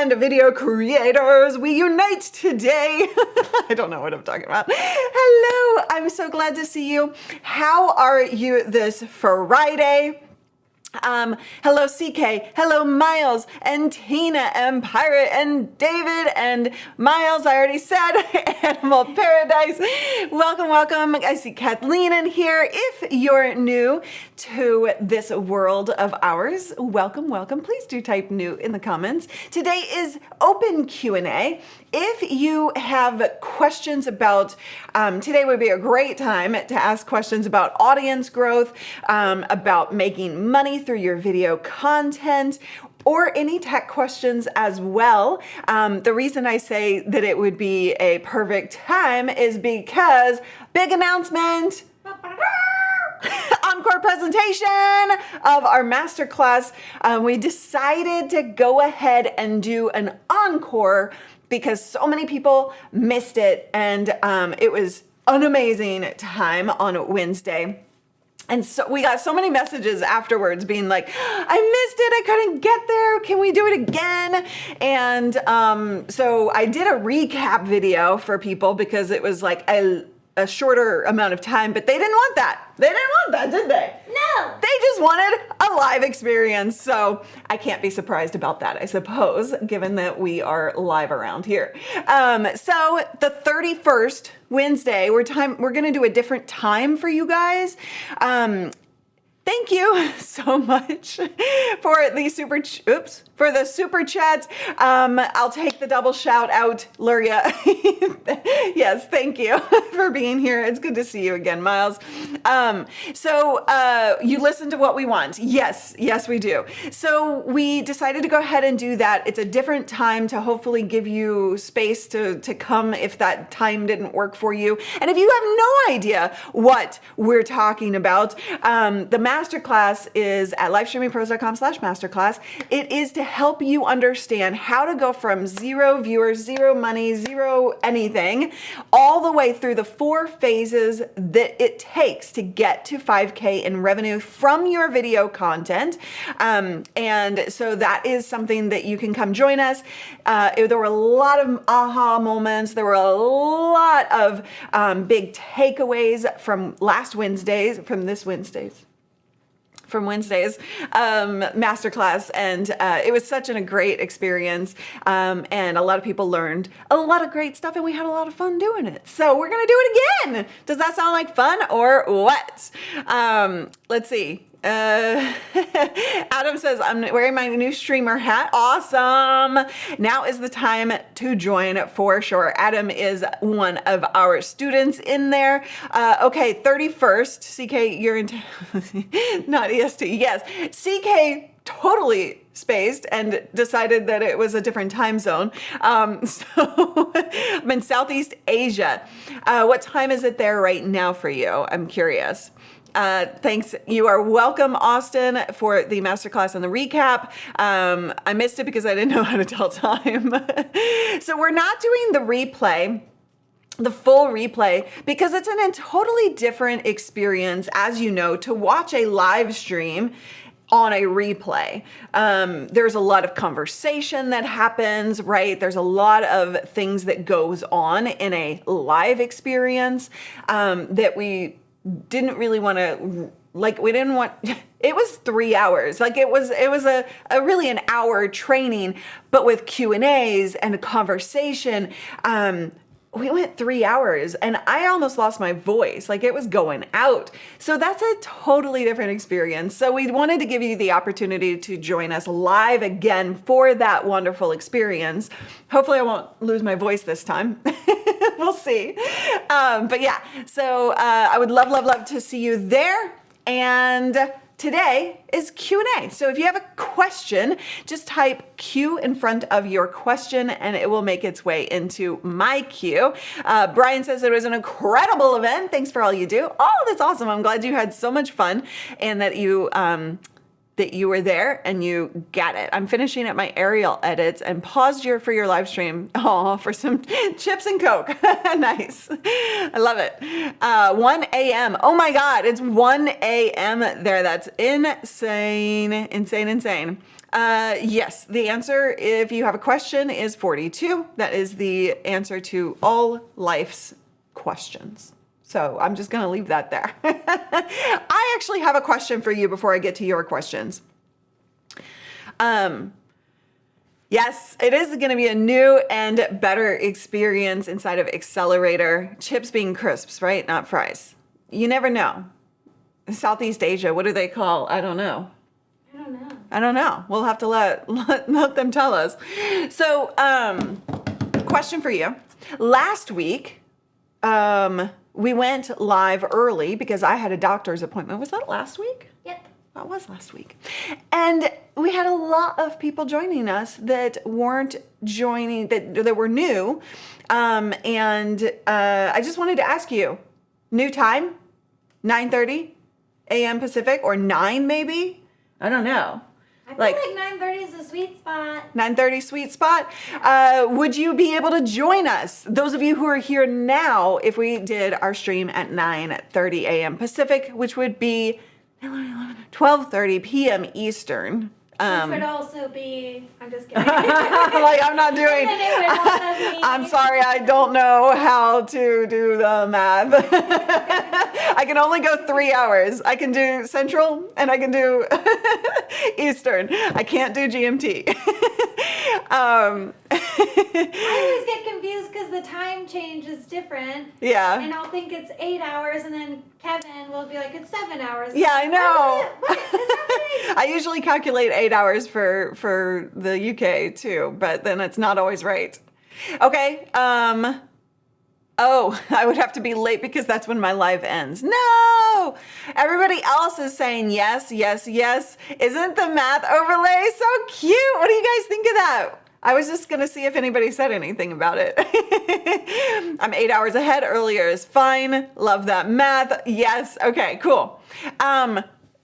and video creators, we unite today. I don't know what I'm talking about. Hello, I'm so glad to see you. How are you this Friday? Hello CK, hello Miles, and Tina, and Pirate, and David, and Miles, I already said, Animal Paradise. Welcome, welcome. I see Kathleen in here. If you're new to this world of ours, welcome, welcome. Please do type new in the comments. Today is open Q&A. If you have questions about, today would be a great time to ask questions about audience growth, about making money through your video content, or any tech questions as well. The reason I say that it would be a perfect time is because big announcement. Encore presentation of our masterclass. We decided to go ahead and do an encore because so many people missed it, and it was an amazing time on Wednesday. And so we got so many messages afterwards being like, I missed it, I couldn't get there, can we do it again? And so I did a recap video for people because it was like a shorter amount of time, but they didn't want that. They didn't want that, did they? No. They just wanted a live experience. So I can't be surprised about that, I suppose, given that we are live around here. So the 31st, Wednesday, we're gonna do a different time for you guys. Thank you so much for the super chats. I'll take the double shout out, Luria. Yes, thank you for being here. It's good to see you again, Miles. So you listen to what we want. Yes, we do. So we decided to go ahead and do that. It's a different time to hopefully give you space to come if that time didn't work for you. And if you have no idea what we're talking about, the Masterclass is at livestreamingpros.com/masterclass. It is to help you understand how to go from 0 viewers, 0 money, 0 anything, all the way through the 4 phases that it takes to get to 5K in revenue from your video content. And so that is something that you can come join us. There were a lot of aha moments. There were a lot of big takeaways from Wednesday's masterclass, and it was such a great experience, and a lot of people learned a lot of great stuff, and we had a lot of fun doing it. So we're gonna do it again. Does that sound like fun or what? Let's see. Adam says, I'm wearing my new streamer hat. Awesome. Now is the time to join for sure. Adam is one of our students in there. Okay, 31st, CK, you're in, not EST, yes. CK totally spaced and decided that it was a different time zone. So I'm in Southeast Asia. What time is it there right now for you? I'm curious. Thanks. You are welcome, Austin, for the masterclass and the recap. I missed it because I didn't know how to tell time. So we're not doing the replay, the full replay, because it's a totally different experience, as you know, to watch a live stream on a replay. There's a lot of conversation that happens, right? There's a lot of things that goes on in a live experience that we didn't really want to, like, we didn't want, it was 3 hours. Like it was a really an hour training, but with Q&As and a conversation, we went 3 hours and I almost lost my voice. Like it was going out. So that's a totally different experience. So we wanted to give you the opportunity to join us live again for that wonderful experience. Hopefully I won't lose my voice this time. We'll see. But yeah, so I would love to see you there. And today is Q&A. So if you have a question, just type Q in front of your question and it will make its way into my queue. Brian says it was an incredible event. Thanks for all you do. Oh, that's awesome. I'm glad you had so much fun and that you were there and you got it. I'm finishing up my aerial edits and paused for your live stream. Oh, for some chips and Coke. Nice. I love it. 1 a.m. Oh my God, it's 1 a.m. there. That's insane. Yes, the answer, if you have a question, is 42. That is the answer to all life's questions. So I'm just going to leave that there. I actually have a question for you before I get to your questions. Yes, it is going to be a new and better experience inside of Accelerator. Chips being crisps, right? Not fries. You never know. Southeast Asia, what do they call? I don't know. I don't know. We'll have to let them tell us. So, question for you. Last week, we went live early because I had a doctor's appointment. Was that last week? Yep. That was last week. And we had a lot of people joining us that weren't joining, that were new. I just wanted to ask you, new time? 9:30 a.m. Pacific, or 9 maybe? I don't know. I feel like 9:30 is a sweet spot. 9:30 sweet spot. Would you be able to join us? Those of you who are here now, if we did our stream at 9:30 a.m. Pacific, which would be 12:30 p.m. Eastern. Which would also be, I'm just kidding. Like, I'm not doing, And it would also be, I'm sorry, I don't know how to do the math. I can only go 3 hours. I can do Central and I can do Eastern. I can't do GMT. I always get confused because the time change is different. Yeah. And I'll think it's 8 hours, and then Kevin will be like, it's 7 hours. Yeah, I know. What is happening? I usually calculate 8 hours for the UK too, but then it's not always right. Okay. Oh, I would have to be late because that's when my live ends. No! Everybody else is saying yes, yes, yes. Isn't the math overlay so cute? What do you guys think of that? I was just going to see if anybody said anything about it. I'm 8 hours ahead. Earlier is fine. Love that math. Yes. Okay, cool.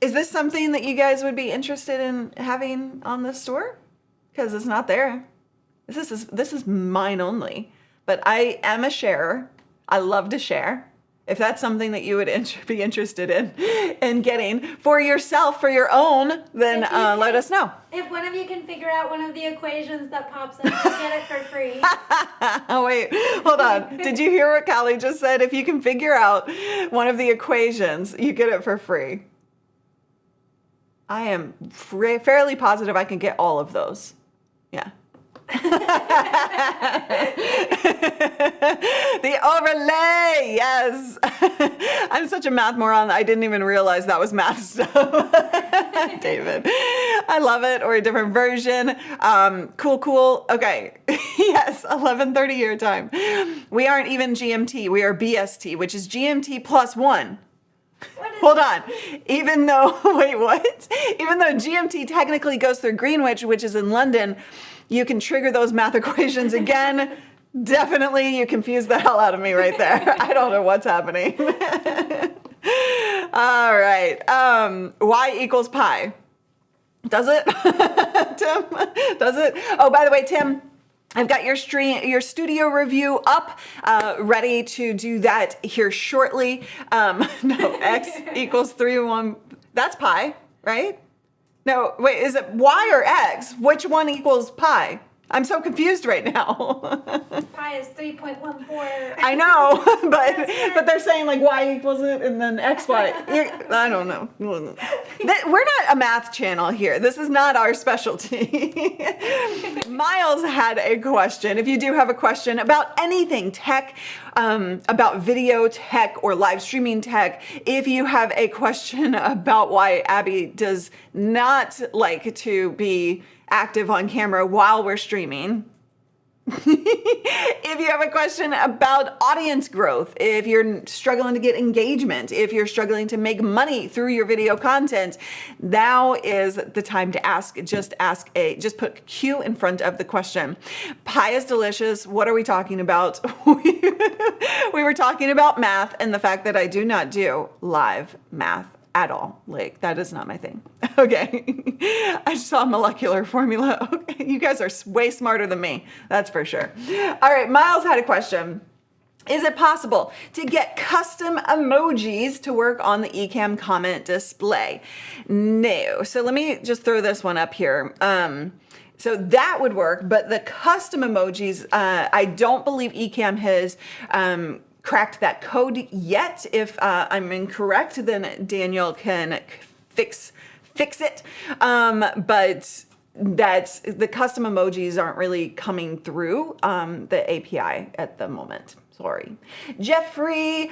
Is this something that you guys would be interested in having on the store? Because it's not there. This is mine only. But I am a sharer. I love to share. If that's something that you would be interested in getting for yourself, for your own, then let us know. If one of you can figure out one of the equations that pops up, you get it for free. Oh, wait, hold on. Did you hear what Cali just said? If you can figure out one of the equations, you get it for free. I am fairly positive I can get all of those. Yeah. The overlay, yes. I'm such a math moron that I didn't even realize that was math stuff. David, I love it. Or a different version. Cool. Okay. Yes, 11:30 your time. We aren't even GMT. We are BST, which is GMT plus 1. Hold on. Even though, wait, what? Even though GMT technically goes through Greenwich, which is in London, you can trigger those math equations again. Definitely, you confused the hell out of me right there. I don't know what's happening. All right. Y equals pi. Does it? Tim? Does it? Oh, by the way, Tim, I've got your studio review up, ready to do that here shortly. No, x equals 3, 1. That's pi, right? No, wait, is it y or x? Which one equals pi? I'm so confused right now. Pi is 3.14. I know, but they're saying like y equals it and then x, y. I don't know. We're not a math channel here. This is not our specialty. Miles had a question. If you do have a question about anything tech, about video tech or live streaming tech, if you have a question about why Abby does not like to be active on camera while we're streaming, if you have a question about audience growth, if you're struggling to get engagement, if you're struggling to make money through your video content, now is the time to ask. Just put Q in front of the question. Pie is delicious. What are we talking about? We were talking about math and the fact that I do not do live math at all. Like, that is not my thing. Okay. I saw molecular formula. Okay. You guys are way smarter than me. That's for sure. All right. Miles had a question. Is it possible to get custom emojis to work on the Ecamm comment display? No. So let me just throw this one up here. So that would work, but the custom emojis, I don't believe Ecamm has cracked that code yet. If I'm incorrect, then Daniel can fix it. But that's the custom emojis aren't really coming through the API at the moment. Sorry. Jeffrey,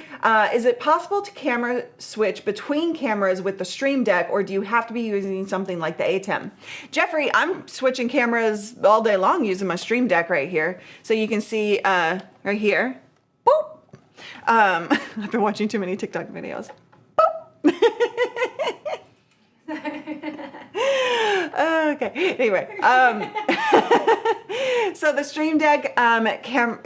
is it possible to camera switch between cameras with the Stream Deck, or do you have to be using something like the A10? Jeffrey, I'm switching cameras all day long using my Stream Deck right here. So you can see right here. Boop. I've been watching too many TikTok videos. Boop. Okay. Anyway, so the Stream Deck can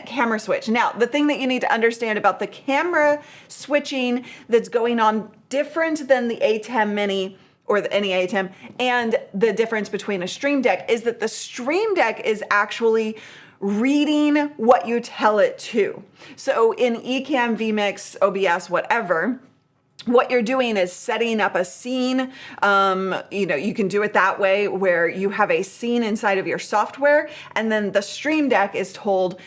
camera switch. Now, the thing that you need to understand about the camera switching that's going on different than the A10 Mini or any A10 and the difference between a Stream Deck is that the Stream Deck is actually reading what you tell it to. So in Ecamm, vMix, OBS, whatever, what you're doing is setting up a scene. You can do it that way where you have a scene inside of your software and then the Stream Deck is told,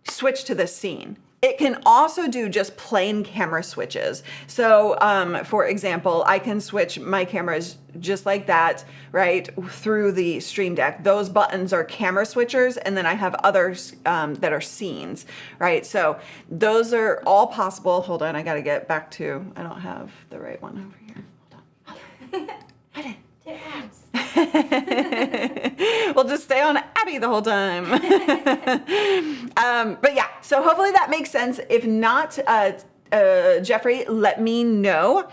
switch to this scene. It can also do just plain camera switches. So for example, I can switch my cameras just like that, right, through the Stream Deck. Those buttons are camera switchers, and then I have others that are scenes, right? So those are all possible. Hold on, I gotta get back to, I don't have the right one over here. Hold on. We'll just stay on Abby the whole time. But yeah, so hopefully that makes sense. If not, Jeffrey, let me know.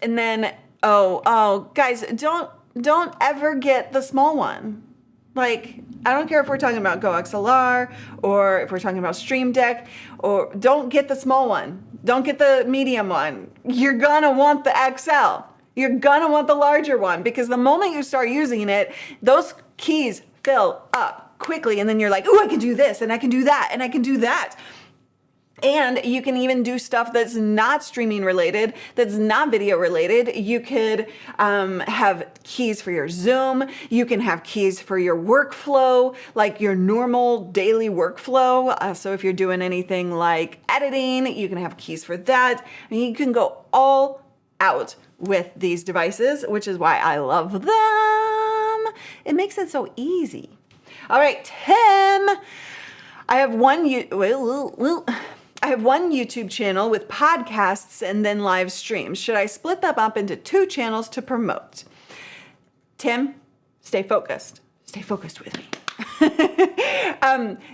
And then, oh, guys, don't ever get the small one. Like, I don't care if we're talking about Go XLR or if we're talking about Stream Deck, or don't get the small one. Don't get the medium one. You're gonna want the XL. You're gonna want the larger one because the moment you start using it, those keys fill up quickly and then you're like, oh, I can do this and I can do that and I can do that. And you can even do stuff that's not streaming related, that's not video related. You could have keys for your Zoom. You can have keys for your workflow, like your normal daily workflow. So if you're doing anything like editing, you can have keys for that. And you can go all out with these devices, which is why I love them. It makes it so easy. All right, Tim, I have one YouTube channel with podcasts and then live streams. Should I split them up into 2 channels to promote? Tim, stay focused. Stay focused with me.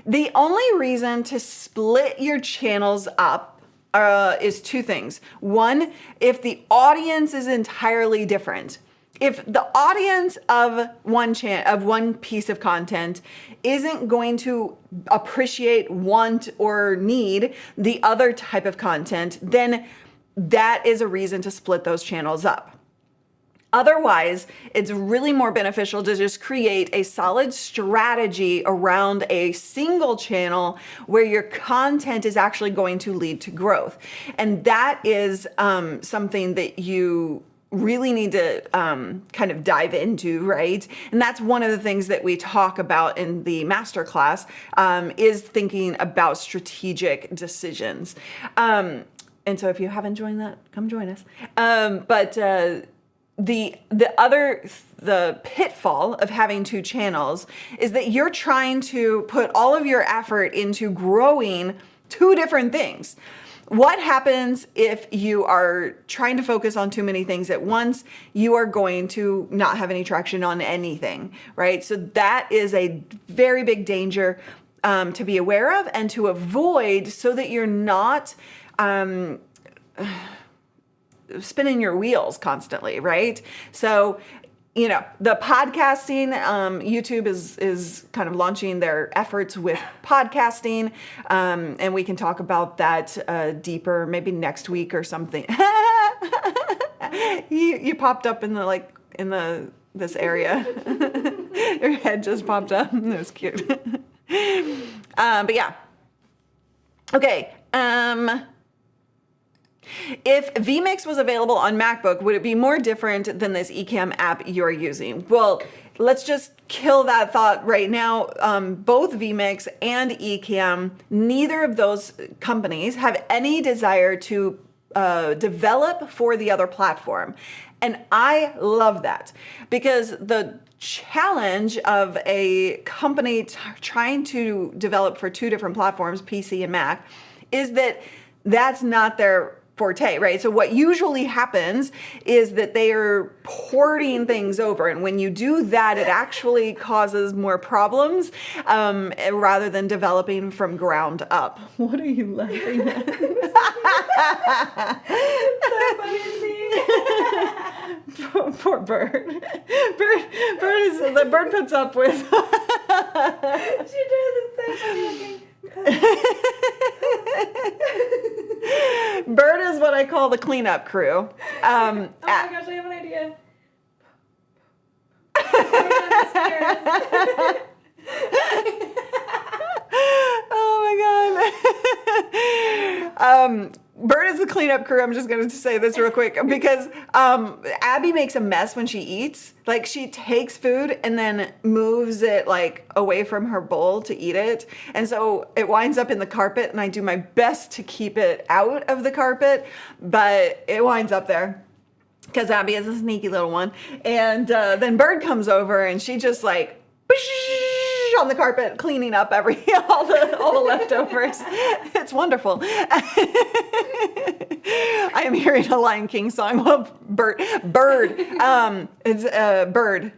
The only reason to split your channels up is 2 things. One, if the audience is entirely different. If the audience of one piece of content isn't going to appreciate, want, or need the other type of content, then that is a reason to split those channels up. Otherwise, it's really more beneficial to just create a solid strategy around a single channel where your content is actually going to lead to growth. And that is something that you really need to kind of dive into, right? And that's one of the things that we talk about in the masterclass is thinking about strategic decisions. And so if you haven't joined that, come join us. The pitfall of having 2 channels is that you're trying to put all of your effort into growing 2 different things. What happens if you are trying to focus on too many things at once? You are going to not have any traction on anything, right? So that is a very big danger to be aware of and to avoid so that you're not spinning your wheels constantly, right? So, the podcasting, YouTube is kind of launching their efforts with podcasting, and we can talk about that deeper maybe next week or something. You popped up in this area. Your head just popped up. It was cute. But yeah. Okay. If vMix was available on MacBook, would it be more different than this Ecamm app you're using? Well, let's just kill that thought right now. Both vMix and Ecamm, neither of those companies have any desire to develop for the other platform. And I love that, because the challenge of a company trying to develop for two different platforms, PC and Mac, is that that's not their forte, right? So what usually happens is that they are porting things over. And when you do that, it actually causes more problems rather than developing from ground up. What are you laughing at? So funny to see. Poor Bird. The bird puts up with. She does. It's so funny looking. Bird is what I call the cleanup crew. Oh my gosh, I have an idea. Oh my god. Bird is the cleanup crew. I'm just going to say this real quick, because Abby makes a mess when she eats. Like, she takes food and then moves it like away from her bowl to eat it. And so it winds up in the carpet, and I do my best to keep it out of the carpet, but it winds up there because Abby is a sneaky little one. And then Bird comes over, and she just like on the carpet, cleaning up all the leftovers. It's wonderful. I am hearing a Lion King song. Well, bird. It's bird,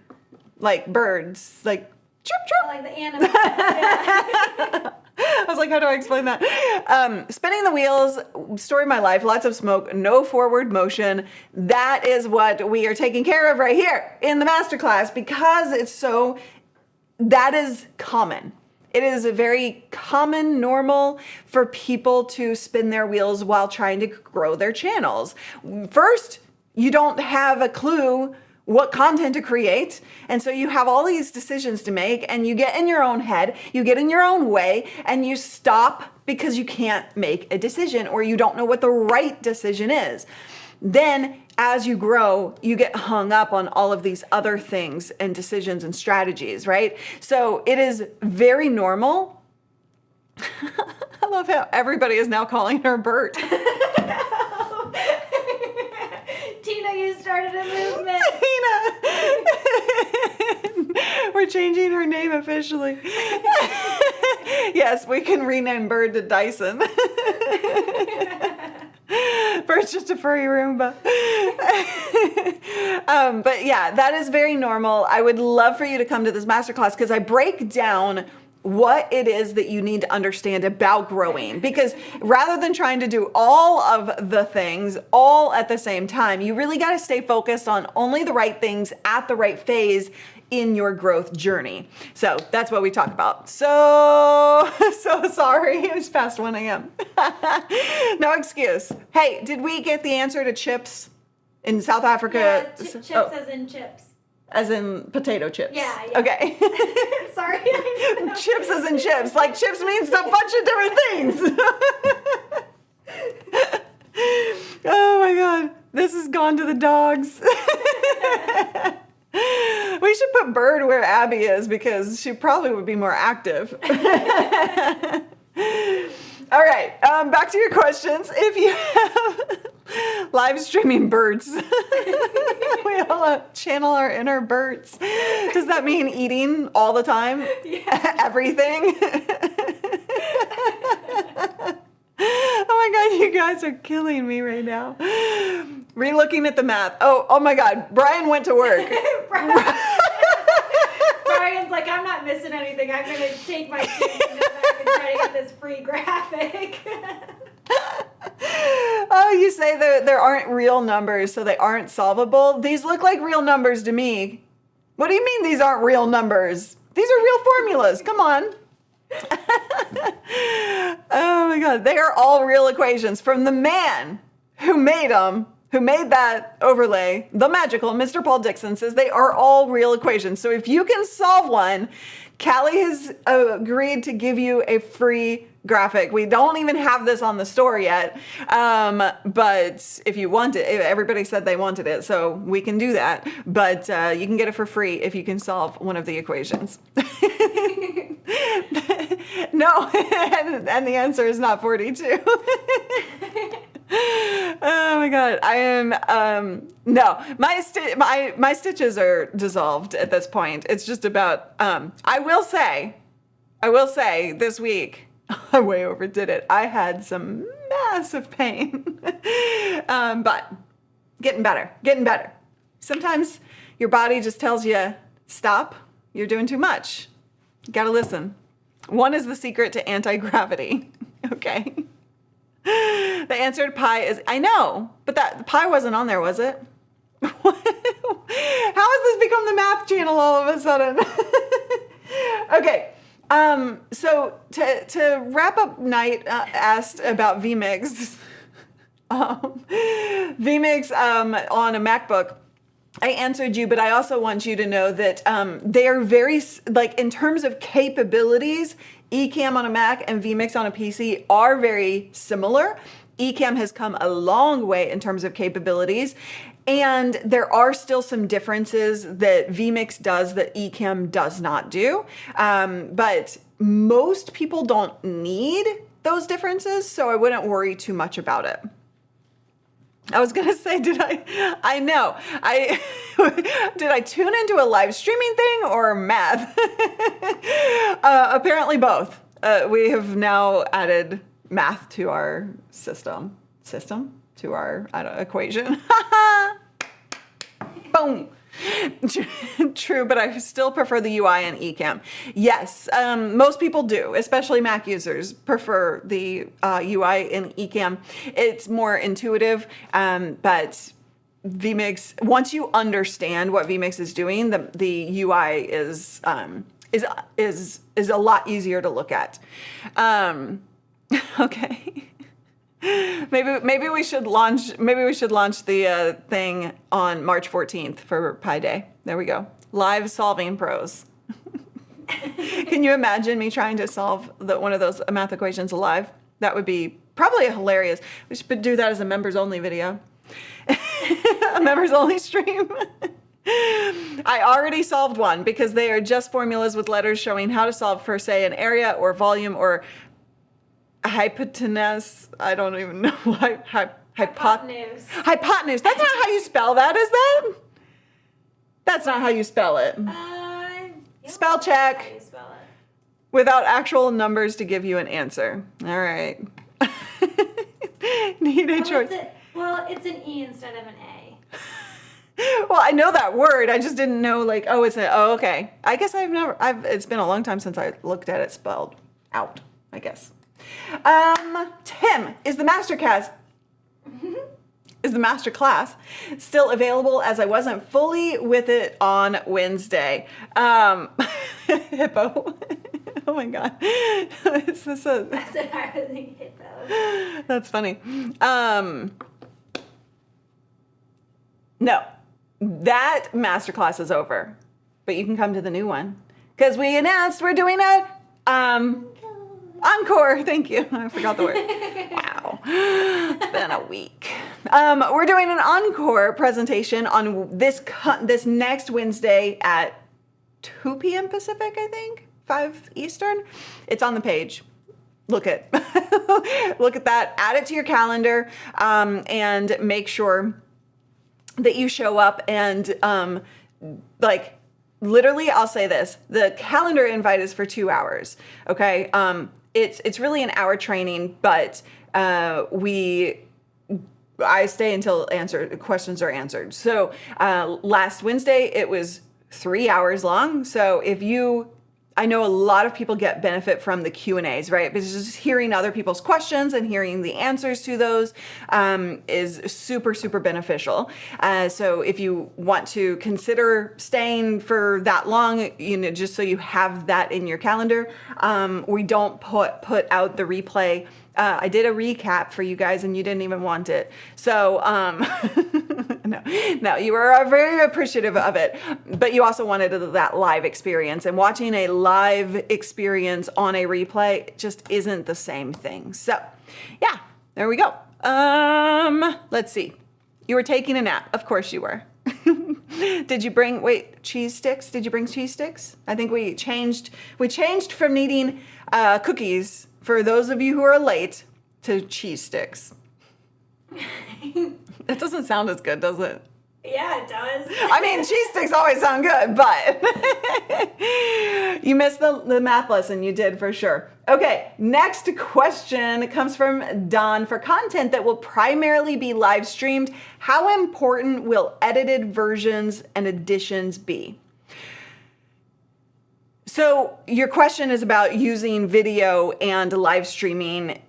like birds, like chirp chirp. Like the animal. I was like, how do I explain that? Spinning the wheels, story of my life, lots of smoke, no forward motion. That is what we are taking care of right here in the masterclass, because it's so. That is common. It is very common, normal for people to spin their wheels while trying to grow their channels. First, you don't have a clue what content to create. And so you have all these decisions to make, and you get in your own head, you get in your own way, and you stop because you can't make a decision, or you don't know what the right decision is. Then, as you grow, you get hung up on all of these other things and decisions and strategies, right? So it is very normal. I love how everybody is now calling her Bert. Tina, you started a movement. Tina! We're changing her name officially. Yes, we can rename Bird to Dyson. Bird's just a furry Roomba. But yeah, that is very normal. I would love for you to come to this masterclass, because I break down what it is that you need to understand about growing. Because rather than trying to do all of the things all at the same time, you really got to stay focused on only the right things at the right phase in your growth journey. So that's what we talk about. So sorry, it was past 1 a.m. No excuse. Hey, did we get the answer to chips in South Africa? Yeah, chips as in chips. As in potato chips. Yeah. Okay. Sorry. Chips as in chips. Like, chips means a bunch of different things. Oh my God. This has gone to the dogs. We should put Bird where Abby is, because she probably would be more active. All right, back to your questions. If you have live streaming birds, we all channel our inner birds. Does that mean eating all the time? Yeah. Everything? Oh my God, you guys are killing me right now. Re-looking at the math. Oh my God, Brian went to work. Brian's like, I'm not missing anything. I'm going to take my kids and go back and try to get this free graphic. Oh, you say there aren't real numbers, so they aren't solvable? These look like real numbers to me. What do you mean these aren't real numbers? These are real formulas. Come on. Oh my God, they are all real equations from the man who made them, who made that overlay, the magical Mr. Paul Dixon, says they are all real equations. So if you can solve one, Cali has agreed to give you a free graphic. We don't even have this on the store yet, but if you want it, everybody said they wanted it, so we can do that. But you can get it for free if you can solve one of the equations. No, and the answer is not 42. Oh my God, I am, no, my stitches are dissolved at this point. It's just about, I will say this week, I way overdid it. I had some massive pain, but getting better. Sometimes your body just tells you, stop, you're doing too much. You gotta listen. One is the secret to anti-gravity, okay? The answer to pi is, I know, but the pi wasn't on there, was it? How has this become the math channel all of a sudden? Okay, so to wrap up, Knight asked about vMix. vMix on a MacBook. I answered you, but I also want you to know that they are very, like, in terms of capabilities, Ecamm on a Mac and vMix on a PC are very similar. Ecamm has come a long way in terms of capabilities, and there are still some differences that vMix does that Ecamm does not do. But most people don't need those differences, so I wouldn't worry too much about it. I was gonna say, did I tune into a live streaming thing or math? Apparently both. We have now added math to our system to our equation. Boom. True, but I still prefer the UI in Ecamm. Yes, most people do, especially Mac users prefer the UI in Ecamm. It's more intuitive, but vMix, once you understand what vMix is doing, the UI is a lot easier to look at. Okay. Maybe we should launch the thing on March 14th for Pi Day. There we go. Live solving pros. Can you imagine me trying to solve one of those math equations live? That would be probably hilarious. We should do that as a members only video. A members only stream. I already solved one because they are just formulas with letters showing how to solve for, say, an area or volume or hypotenuse. I don't even know why. Hypotenuse. Hypotenuse. That's not how you spell that, is that? That's not how you spell it. Spell check. How you spell it. Without actual numbers to give you an answer. All right. Need a choice. It's an E instead of an A. Well, I know that word. I just didn't know, like, okay. I guess it's been a long time since I looked at it spelled out, I guess. Tim, is the Masterclass still available, as I wasn't fully with it on Wednesday? Hippo. Oh my God. Is this a... I said I was thinking hippo. That's funny. No, that Masterclass is over, but you can come to the new one because we announced we're doing a encore. Thank you. I forgot the word. Wow. It's been a week. We're doing an encore presentation on this next Wednesday at 2 p.m. Pacific, I think, 5 Eastern. It's on the page. Look at that. Add it to your calendar, and make sure that you show up and literally, I'll say this: the calendar invite is for 2 hours. Okay. It's really an hour training, but I stay until questions are answered. So last Wednesday it was 3 hours long. So I know a lot of people get benefit from the Q&As, right? Because just hearing other people's questions and hearing the answers to those is super, super beneficial. So if you want to consider staying for that long, just so you have that in your calendar, we don't put out the replay I did a recap for you guys and you didn't even want it. So, no, you were very appreciative of it, but you also wanted that live experience, and watching a live experience on a replay just isn't the same thing. So yeah, there we go. Let's see. You were taking a nap. Of course you were. Did you bring, cheese sticks? Did you bring cheese sticks? I think we changed from needing cookies, for those of you who are late, to cheese sticks. That doesn't sound as good, does it? Yeah, it does. I mean, cheese sticks always sound good, but you missed the math lesson. You did for sure. Okay, next question comes from Don. For content that will primarily be live streamed, how important will edited versions and additions be? So your question is about using video and live streaming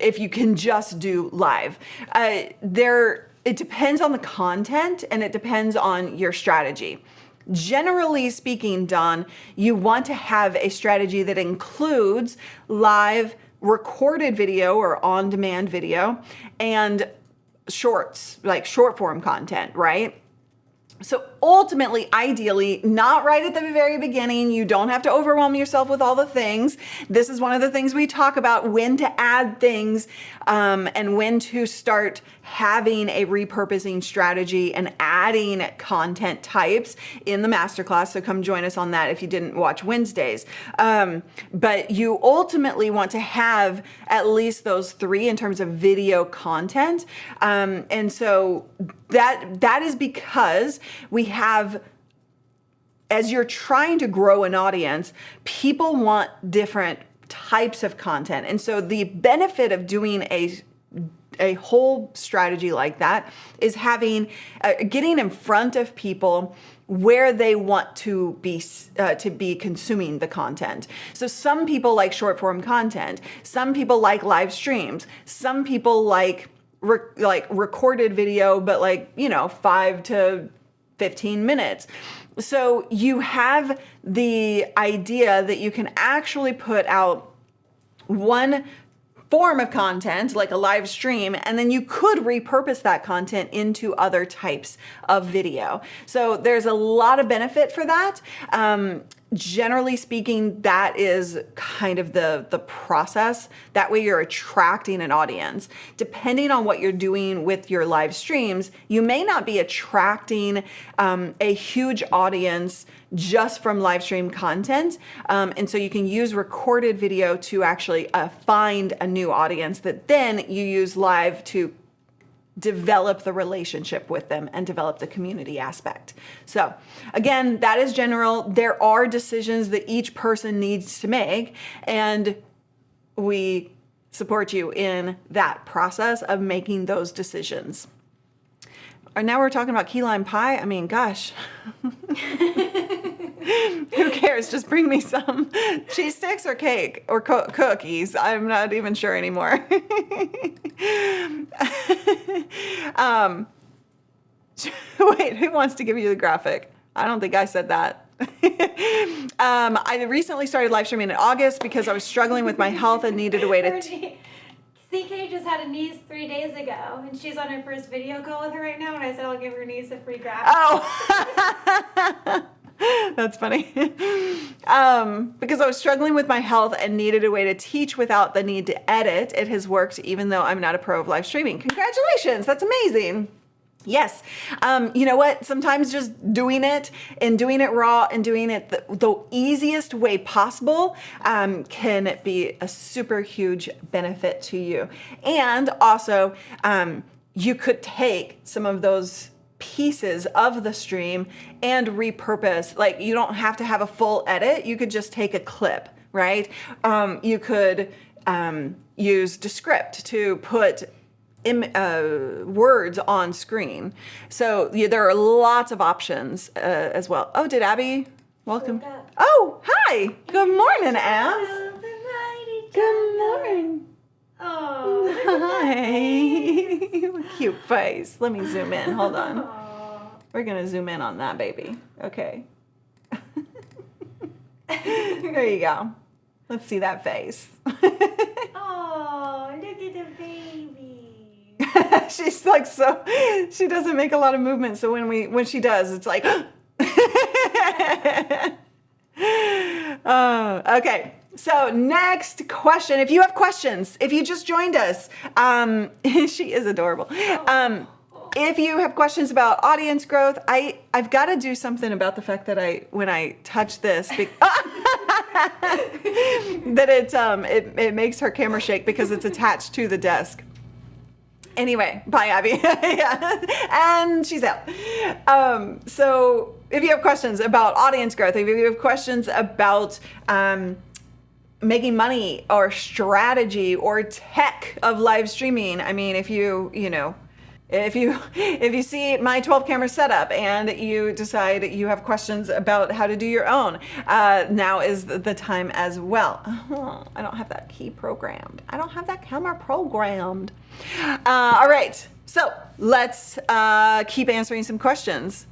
if you can just do live. It depends on the content and it depends on your strategy. Generally speaking, Don, you want to have a strategy that includes live recorded video or on-demand video and shorts, like short form content, right? So ultimately, ideally, not right at the very beginning. You don't have to overwhelm yourself with all the things. This is one of the things we talk about, when to add things and when to start having a repurposing strategy and adding content types in the masterclass. So come join us on that if you didn't watch Wednesdays. But you ultimately want to have at least those three in terms of video content. And so that is because we have, as you're trying to grow an audience, people want different types of content. And so the benefit of doing a whole strategy like that is having, getting in front of people where they want to be consuming the content. So some people like short form content. Some people like live streams. Some people like recorded video, but 5 to 15 minutes. So you have the idea that you can actually put out one form of content, like a live stream, and then you could repurpose that content into other types of video. So there's a lot of benefit for that. Generally speaking, that is kind of the process. That way you're attracting an audience. Depending on what you're doing with your live streams, you may not be attracting a huge audience just from live stream content. And so you can use recorded video to actually find a new audience that then you use live to develop the relationship with them and develop the community aspect. So again, that is general. There are decisions that each person needs to make, and we support you in that process of making those decisions. And now we're talking about key lime pie. I mean, gosh. Who cares? Just bring me some cheese sticks or cake or cookies. I'm not even sure anymore. Wait, who wants to give you the graphic? I don't think I said that. I recently started live streaming in August because I was struggling with my health and needed a way to... CK just had a niece 3 days ago, and she's on her first video call with her right now, and I said I'll give her niece a free graphic. Oh! That's funny. Because I was struggling with my health and needed a way to teach without the need to edit. It has worked even though I'm not a pro of live streaming. Congratulations. That's amazing. Yes. You know what? Sometimes just doing it and doing it raw and doing it the easiest way possible can be a super huge benefit to you. And also, you could take some of those pieces of the stream and repurpose. Like, you don't have to have a full edit. You could just take a clip, right? You could use Descript to put words on screen. So there are lots of options as well. Oh, did Abby? Welcome. Oh, hi. Good morning, Abs. Good morning. Oh. Hi. Cute face. Let me zoom in. Hold on. Aww. We're going to zoom in on that baby. Okay. There you go. Let's see that face. Oh, She's like, so she doesn't make a lot of movement. So when she does, it's like, okay. So next question, if you have questions, if you just joined us, she is adorable. If you have questions about audience growth, I've got to do something about the fact that when I touch this, that it makes her camera shake because it's attached to the desk. Anyway, bye, Abby. Yeah. And she's out. So if you have questions about audience growth, if you have questions about making money or strategy or tech of live streaming, I mean, if you see my 12 camera setup and you decide you have questions about how to do your own, now is the time as well. I don't have that key programmed. I don't have that camera programmed. All right, so let's keep answering some questions.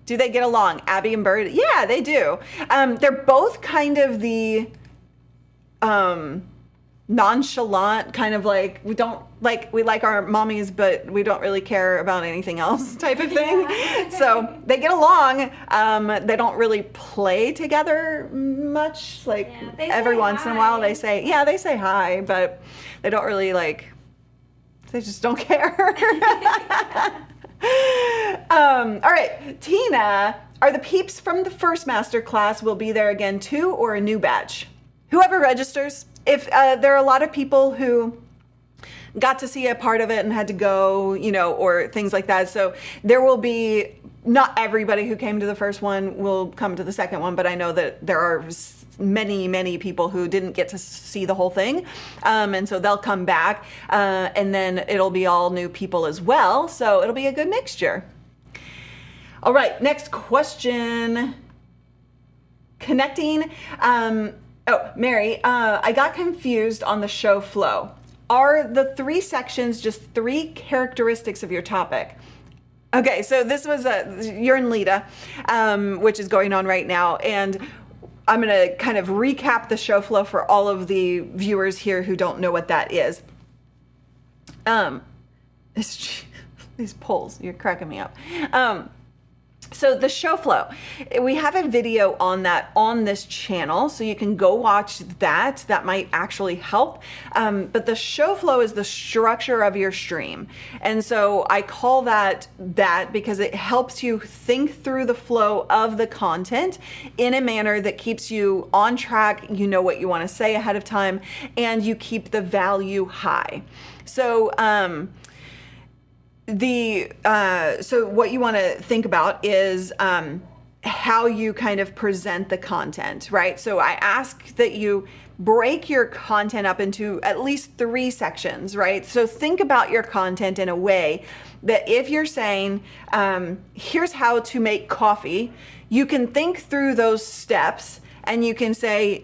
Do they get along, Abby and Bird? Yeah, they do. They're both kind of the nonchalant, kind of like we like our mommies, but we don't really care about anything else type of thing. Yeah. So they get along. They don't really play together much. Like every once in a while they say hi, but they don't really they just don't care. All right, Tina, are the peeps from the first masterclass will be there again too, or a new batch? Whoever registers. If there are a lot of people who got to see a part of it and had to go, or things like that. So there will be, not everybody who came to the first one will come to the second one, but I know that there are many, many people who didn't get to see the whole thing. And so they'll come back and then it'll be all new people as well. So it'll be a good mixture. All right, next question. Connecting. Oh, Mary, I got confused on the show flow. Are the 3 sections just 3 characteristics of your topic? Okay, so this was you're in Lita, which is going on right now, and I'm going to kind of recap the show flow for all of the viewers here who don't know what that is. These polls, you're cracking me up. So the show flow, we have a video on that on this channel, so you can go watch that. That might actually help. But the show flow is the structure of your stream. And so I call that because it helps you think through the flow of the content in a manner that keeps you on track, you know what you want to say ahead of time, and you keep the value high. So, so what you want to think about is how you kind of present the content, right? So I ask that you break your content up into at least 3 sections, right? So think about your content in a way that if you're saying, here's how to make coffee, you can think through those steps and you can say,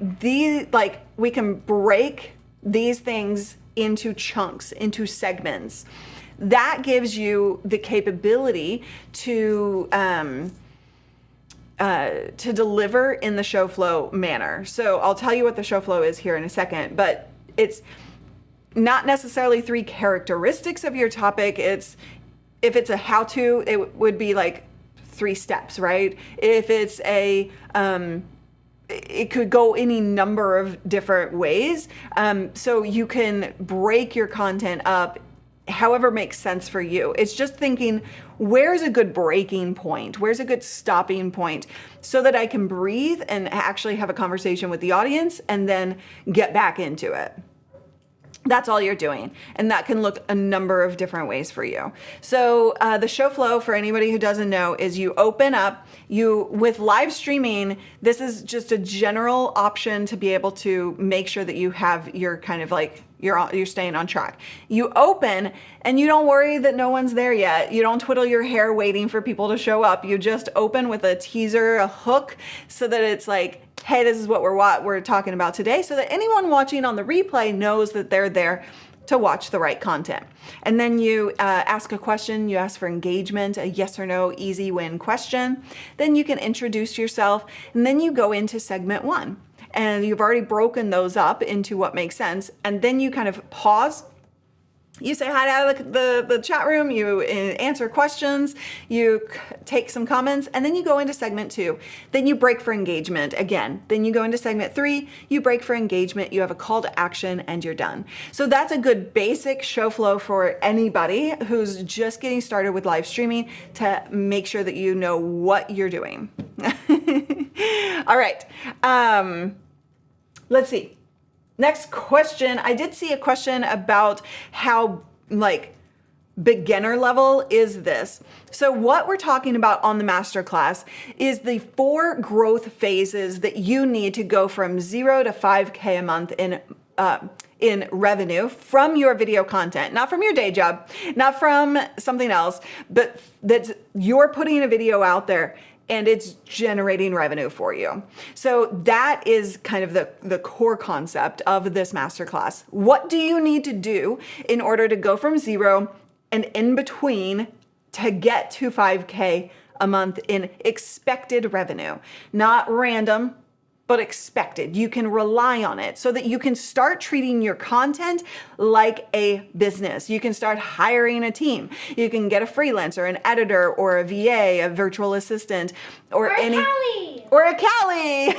we can break these things into chunks, into segments. That gives you the capability to deliver in the show flow manner. So I'll tell you what the show flow is here in a second, but it's not necessarily 3 characteristics of your topic. If it's a how-to, it would be like 3 steps, right? If it's it could go any number of different ways. So you can break your content up however makes sense for you. It's just thinking, where's a good breaking point? Where's a good stopping point so that I can breathe and actually have a conversation with the audience and then get back into it. That's all you're doing. And that can look a number of different ways for you. So the show flow, for anybody who doesn't know, is you open up, with live streaming, this is just a general option to be able to make sure that you have your kind of you're staying on track. You open and you don't worry that no one's there yet. You don't twiddle your hair waiting for people to show up. You just open with a teaser, a hook, so that it's like, hey, this is what we're talking about today, so that anyone watching on the replay knows that they're there to watch the right content. And then you ask a question, you ask for engagement, a yes or no easy win question. Then you can introduce yourself, and then you go into segment 1. And you've already broken those up into what makes sense. And then you kind of pause You say hi to the chat room, you answer questions, you take some comments, and then you go into segment 2. Then you break for engagement again. Then you go into segment 3, you break for engagement, you have a call to action, and you're done. So that's a good basic show flow for anybody who's just getting started with live streaming to make sure that you know what you're doing. All right, let's see. Next question. I did see a question about how beginner level is this. So what we're talking about on the masterclass is the 4 growth phases that you need to go from 0 to 5K a month in revenue from your video content, not from your day job, not from something else, but that you're putting a video out there and it's generating revenue for you. So that is kind of the core concept of this masterclass. What do you need to do in order to go from 0 and in between to get to 5K a month in expected revenue? Not random, but expected. You can rely on it so that you can start treating your content like a business. You can start hiring a team. You can get a freelancer, an editor, or a VA, a virtual assistant, or a Cali. Or a Cali.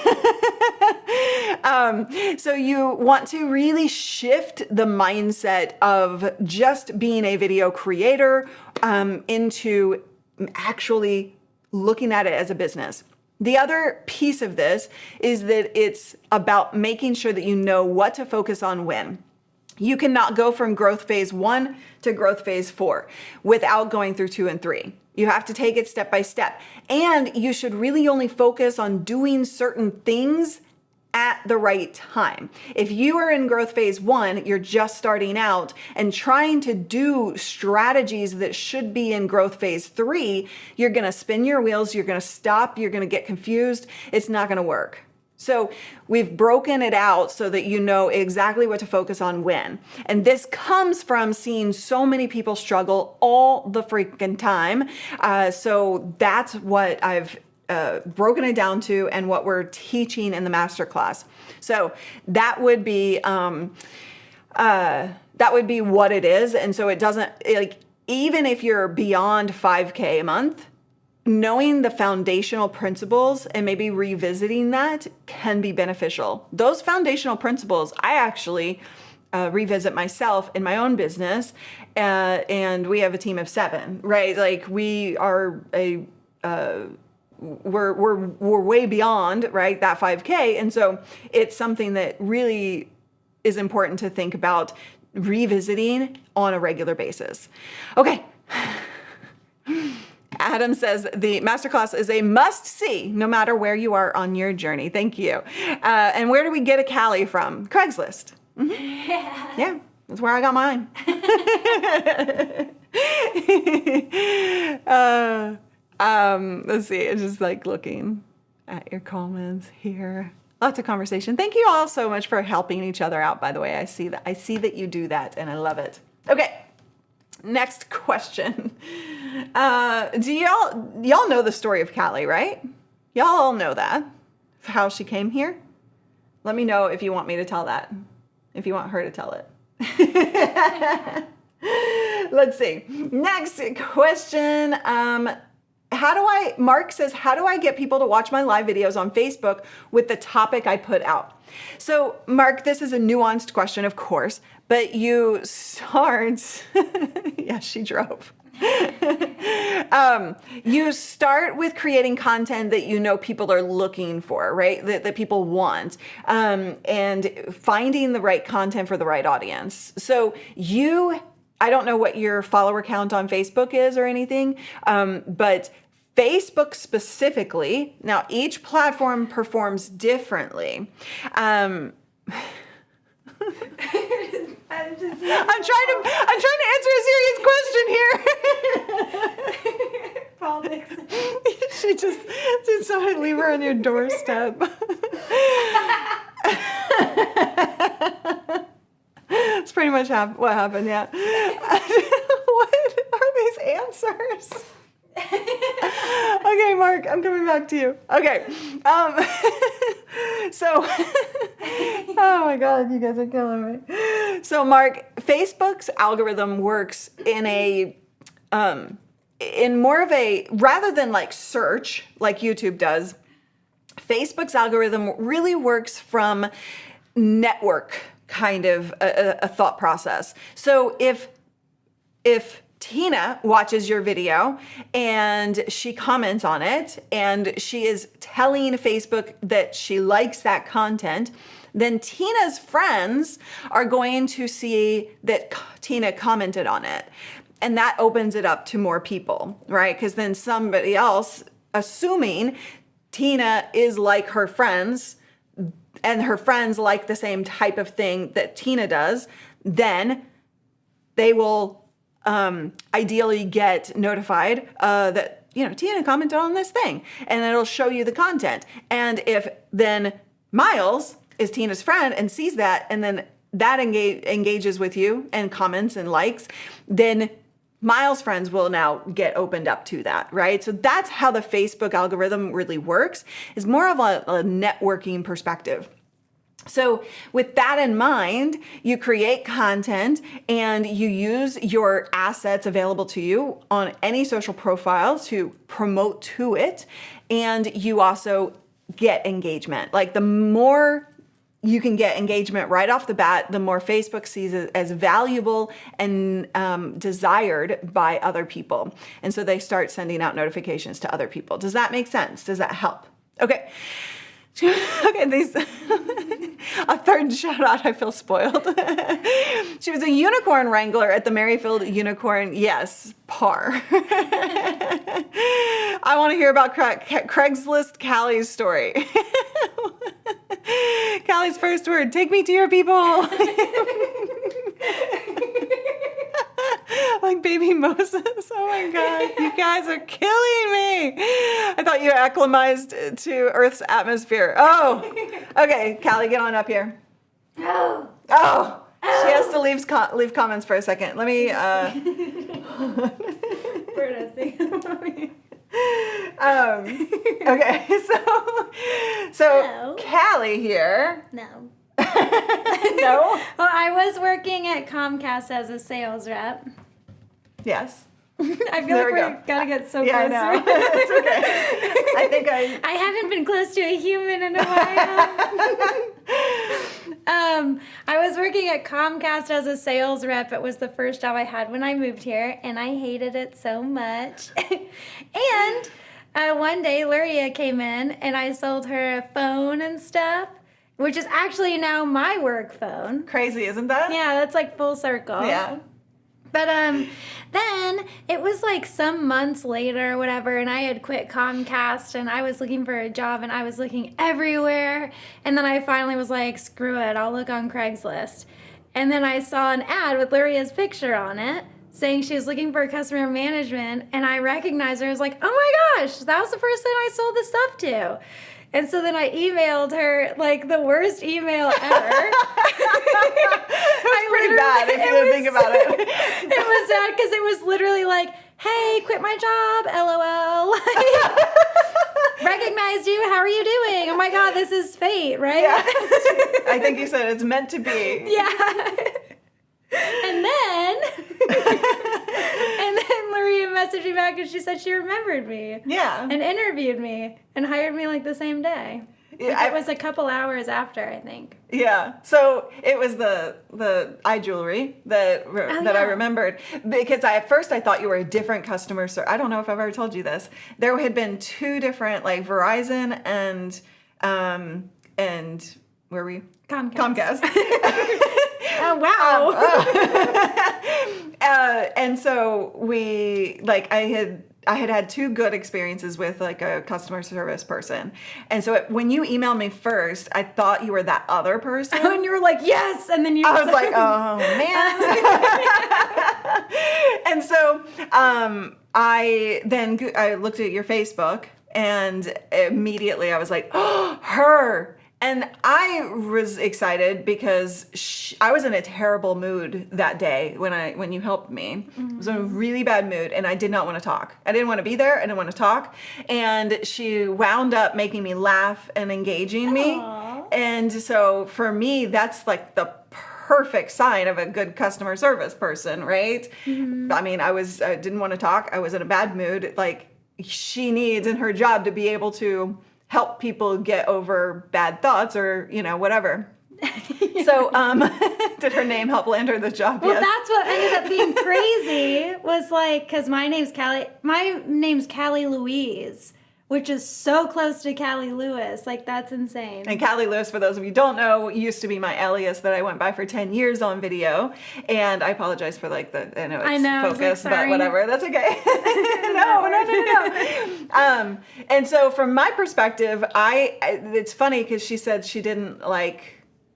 So you want to really shift the mindset of just being a video creator into actually looking at it as a business. The other piece of this is that it's about making sure that you know what to focus on when. You cannot go from growth phase 1 to growth phase 4 without going through 2 and 3. You have to take it step by step. And you should really only focus on doing certain things at the right time. If you are in growth phase 1, you're just starting out and trying to do strategies that should be in growth phase 3, you're going to spin your wheels, you're going to stop, you're going to get confused. It's not going to work. So we've broken it out so that you know exactly what to focus on when. And this comes from seeing so many people struggle all the freaking time. So that's what I've broken it down to and what we're teaching in the masterclass. So that would be what it is. And so it doesn't, even if you're beyond 5K a month, knowing the foundational principles and maybe revisiting that can be beneficial. Those foundational principles, I actually revisit myself in my own business, and we have a team of 7, right? We are we're way beyond, right, that 5K. And so it's something that really is important to think about revisiting on a regular basis. Okay. Adam says the masterclass is a must-see no matter where you are on your journey. Thank you. And where do we get a Cali from? Craigslist. Mm-hmm. Yeah, that's where I got mine. Let's see, it's just looking at your comments here. Lots of conversation. Thank you all so much for helping each other out, by the way. I see that you do that and I love it. Okay, next question. Do y'all know the story of Cali, right? Y'all all know that, how she came here? Let me know if you want me to tell that, if you want her to tell it. Let's see. Next question. Mark says, how do I get people to watch my live videos on Facebook with the topic I put out? So Mark, this is a nuanced question, of course, but you start, yeah, she drove. You start with creating content that you know people are looking for, right? That people want, and finding the right content for the right audience. So I don't know what your follower count on Facebook is or anything, but Facebook specifically, now each platform performs differently. I'm trying to answer a serious question here. She just so I leave her on your doorstep. That's pretty much what happened, yeah. What are these answers? Okay, Mark, I'm coming back to you. Okay. So, oh my God, you guys are killing me. So Mark, Facebook's algorithm works in more of a, rather than like search like YouTube does, Facebook's algorithm really works from network kind of a thought process. So if Tina watches your video and she comments on it and she is telling Facebook that she likes that content, then Tina's friends are going to see that Tina commented on it. And that opens it up to more people, right? Because then somebody else, assuming Tina is like her friends and her friends like the same type of thing that Tina does, then they will ideally get notified that, Tina commented on this thing, and it'll show you the content. And if then Miles is Tina's friend and sees that, and then that engages with you and comments and likes, then Miles' friends will now get opened up to that, right? So that's how the Facebook algorithm really works, is more of a networking perspective. So with that in mind, you create content and you use your assets available to you on any social profile to promote to it. And you also get engagement. Like the more you can get engagement right off the bat, the more Facebook sees it as valuable and desired by other people. And so they start sending out notifications to other people. Does that make sense? Does that help? Okay. Okay, a third shout out, I feel spoiled. She was a unicorn wrangler at the Merrifield Unicorn. Yes, par. I want to hear about Craigslist Cali's story. Cali's first word, take me to your people. Like baby Moses. Oh my God, you guys are killing me. I thought you acclimatized to Earth's atmosphere. Oh, okay, Cali, get on up here. Oh. She has to leave comments for a second. Let me, okay, so No. Cali here. No. No? Well, I was working at Comcast as a sales rep. Yes. I feel There like we we're go. gonna get so Yeah, I closer. know. It's okay. I think I haven't been close to a human in a while. I was working at Comcast as a sales rep. It was the first job I had when I moved here, and I hated it so much. And one day, Luria came in, and I sold her a phone and stuff, which is actually now my work phone. Crazy, isn't that? Yeah, that's like full circle. Yeah. But then it was like some months later or whatever, and I had quit Comcast, and I was looking for a job, and I was looking everywhere. And then I finally was like, screw it, I'll look on Craigslist. And then I saw an ad with Luria's picture on it saying she was looking for customer management, and I recognized her. I was like, oh my gosh, that was the person I sold the stuff to. And so then I emailed her, like, the worst email ever. It's pretty bad if you think about it. It was sad because it was literally like, hey, quit my job, LOL. Like, recognized you, how are you doing? Oh my God, this is fate, right? Yeah. I think you said it's meant to be. Yeah. And then Luria messaged me back and she said she remembered me. Yeah. And interviewed me and hired me like the same day. Yeah, It was a couple hours after, I think. Yeah. So it was the eye jewelry that I remembered, because at first I thought you were a different customer service. I don't know if I've ever told you this. There had been two different, like Verizon and where were you? Comcast. Oh, wow. And so we, like, I had two good experiences with like a customer service person. And so when you emailed me first, I thought you were that other person. And you were like, yes. And then I was like, oh man. And so I looked at your Facebook, and immediately I was like, oh, her. And I was excited because I was in a terrible mood that day when you helped me. Mm-hmm. I was in a really bad mood, and I did not want to talk. I didn't want to be there. I didn't want to talk. And she wound up making me laugh and engaging me. And so for me, that's like the perfect sign of a good customer service person, right? I mean, I didn't want to talk. I was in a bad mood. Like, she needs in her job to be able to help people get over bad thoughts or, whatever. So, did her name help land her the job? Well, Yes. that's what ended up being crazy was like, because my name's Callie Louise, which is so close to Callie Lewis. Like, that's insane. And Callie Lewis, for those of you who don't know, used to be my alias that I went by for 10 years on video. And I apologize for I know it's focus, but whatever. That's okay. No. And so from my perspective, it's funny because she said she didn't want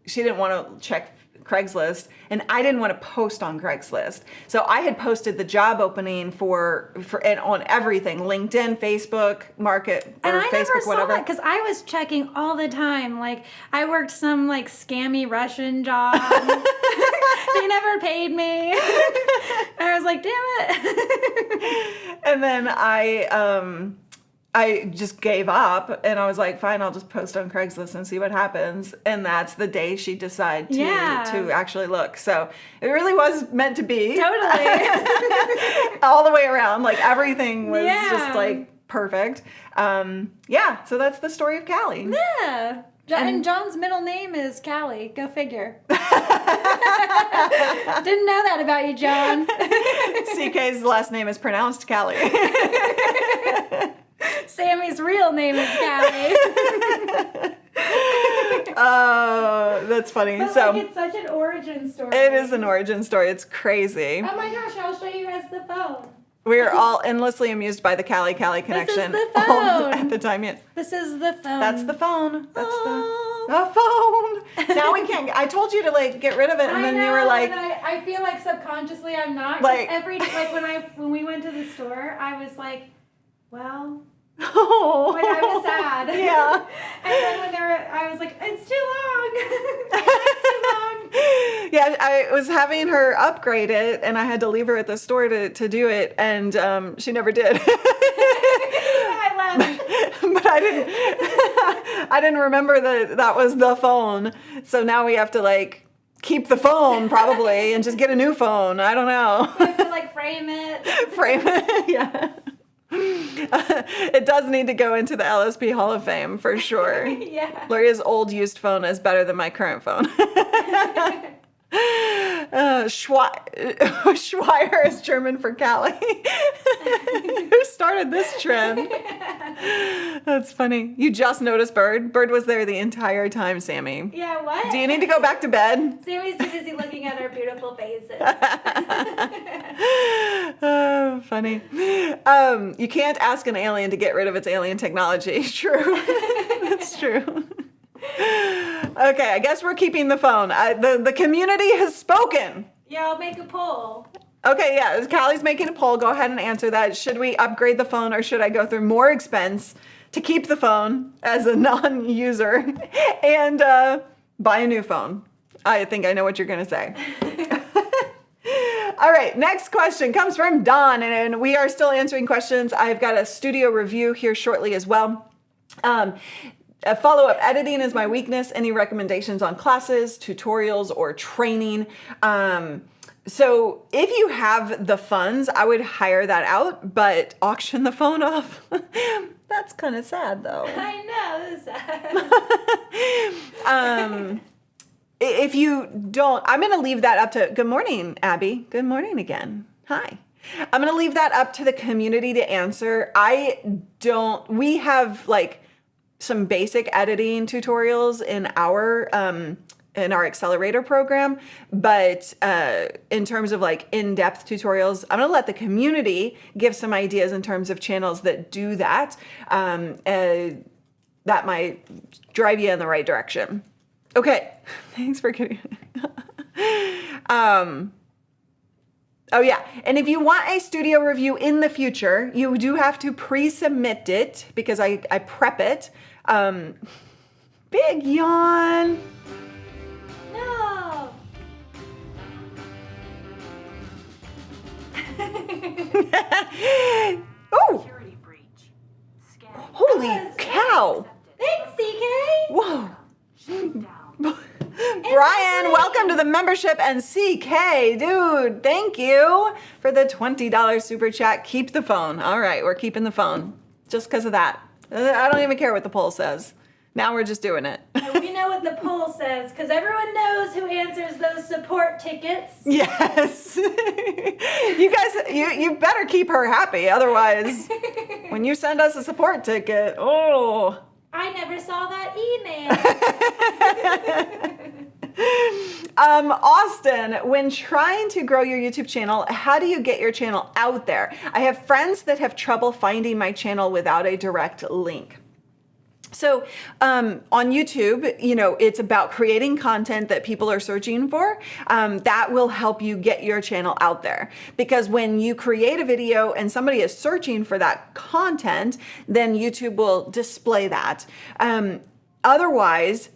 to check Craigslist, and I didn't want to post on Craigslist. So I had posted the job opening and on everything, LinkedIn, Facebook, Market, or and I Facebook, never saw whatever. that because I was checking all the time. Like, I worked some like scammy Russian job. They never paid me. I was like, damn it. And then I just gave up, and I was like, fine, I'll just post on Craigslist and see what happens. And that's the day she decided to actually look. So it really was meant to be. Totally. All the way around. Like, everything was just like perfect. So that's the story of Callie. Yeah. And John's middle name is Callie. Go figure. Didn't know that about you, John. CK's last name is pronounced Callie. Sammy's real name is Callie. Oh, that's funny. But So it's such an origin story. it is an origin story. It's crazy. Oh my gosh, I'll show you guys the phone. We are all endlessly amused by the Callie connection. the phone. At the time, yes. This is the phone. That's the phone. That's Oh. the phone. Now we can't. I told you to get rid of it, and then you were like, and I feel like subconsciously I'm not. Like- When we went to the store, I was like, well. oh. Like, I was sad. Yeah. And then I was like, it's too long. It's too long. Yeah, I was having her upgrade it, and I had to leave her at the store to do it, and she never did. I left. But I didn't remember that was the phone. So now we have to keep the phone probably and just get a new phone. I don't know. I have to frame it. Frame it, yeah. It does need to go into the LSP Hall of Fame for sure. Yeah. Loria's old used phone is better than my current phone. Schweier is German for Cali. Who started this trend? That's funny. You just noticed Bird? Bird was there the entire time, Sammy. Yeah, what? Do you need to go back to bed? Sammy's too busy looking at our beautiful faces. Oh, funny. You can't ask an alien to get rid of its alien technology. True. That's true. Okay, I guess we're keeping the phone. The community has spoken. Yeah, I'll make a poll. Okay, yeah, Callie's making a poll. Go ahead and answer that. Should we upgrade the phone, or should I go through more expense to keep the phone as a non-user and buy a new phone? I think I know what you're going to say. All right, next question comes from Dawn, and we are still answering questions. I've got a studio review here shortly as well. A follow-up: editing is my weakness. Any recommendations on classes, tutorials, or training? So if you have the funds, I would hire that out, but auction the phone off. That's kind of sad, though. I know, this is sad. If you don't, I'm going to leave that up to, good morning, Abby. Good morning again. Hi. I'm going to leave that up to the community to answer. We have some basic editing tutorials in our accelerator program, but in terms of in-depth tutorials, I'm gonna let the community give some ideas in terms of channels that do that. That might drive you in the right direction. Okay, thanks for getting. Oh yeah, and if you want a studio review in the future, you do have to pre-submit it because I prep it. Big yawn. No. Oh, Security breach. Scan. holy cow. Thanks, CK. Whoa. Shut down. And Ryan, welcome to the membership, and CK, dude, thank you for the $20 super chat. Keep the phone. All right, we're keeping the phone just because of that. I don't even care what the poll says. Now we're just doing it. We know what the poll says because everyone knows who answers those support tickets. Yes. You guys, you better keep her happy. Otherwise, when you send us a support ticket, oh. I never saw that email. Austin, when trying to grow your YouTube channel, how do you get your channel out there? I have friends that have trouble finding my channel without a direct link. So on YouTube, you know, it's about creating content that people are searching for. That will help you get your channel out there. Because when you create a video and somebody is searching for that content, then YouTube will display that. Otherwise,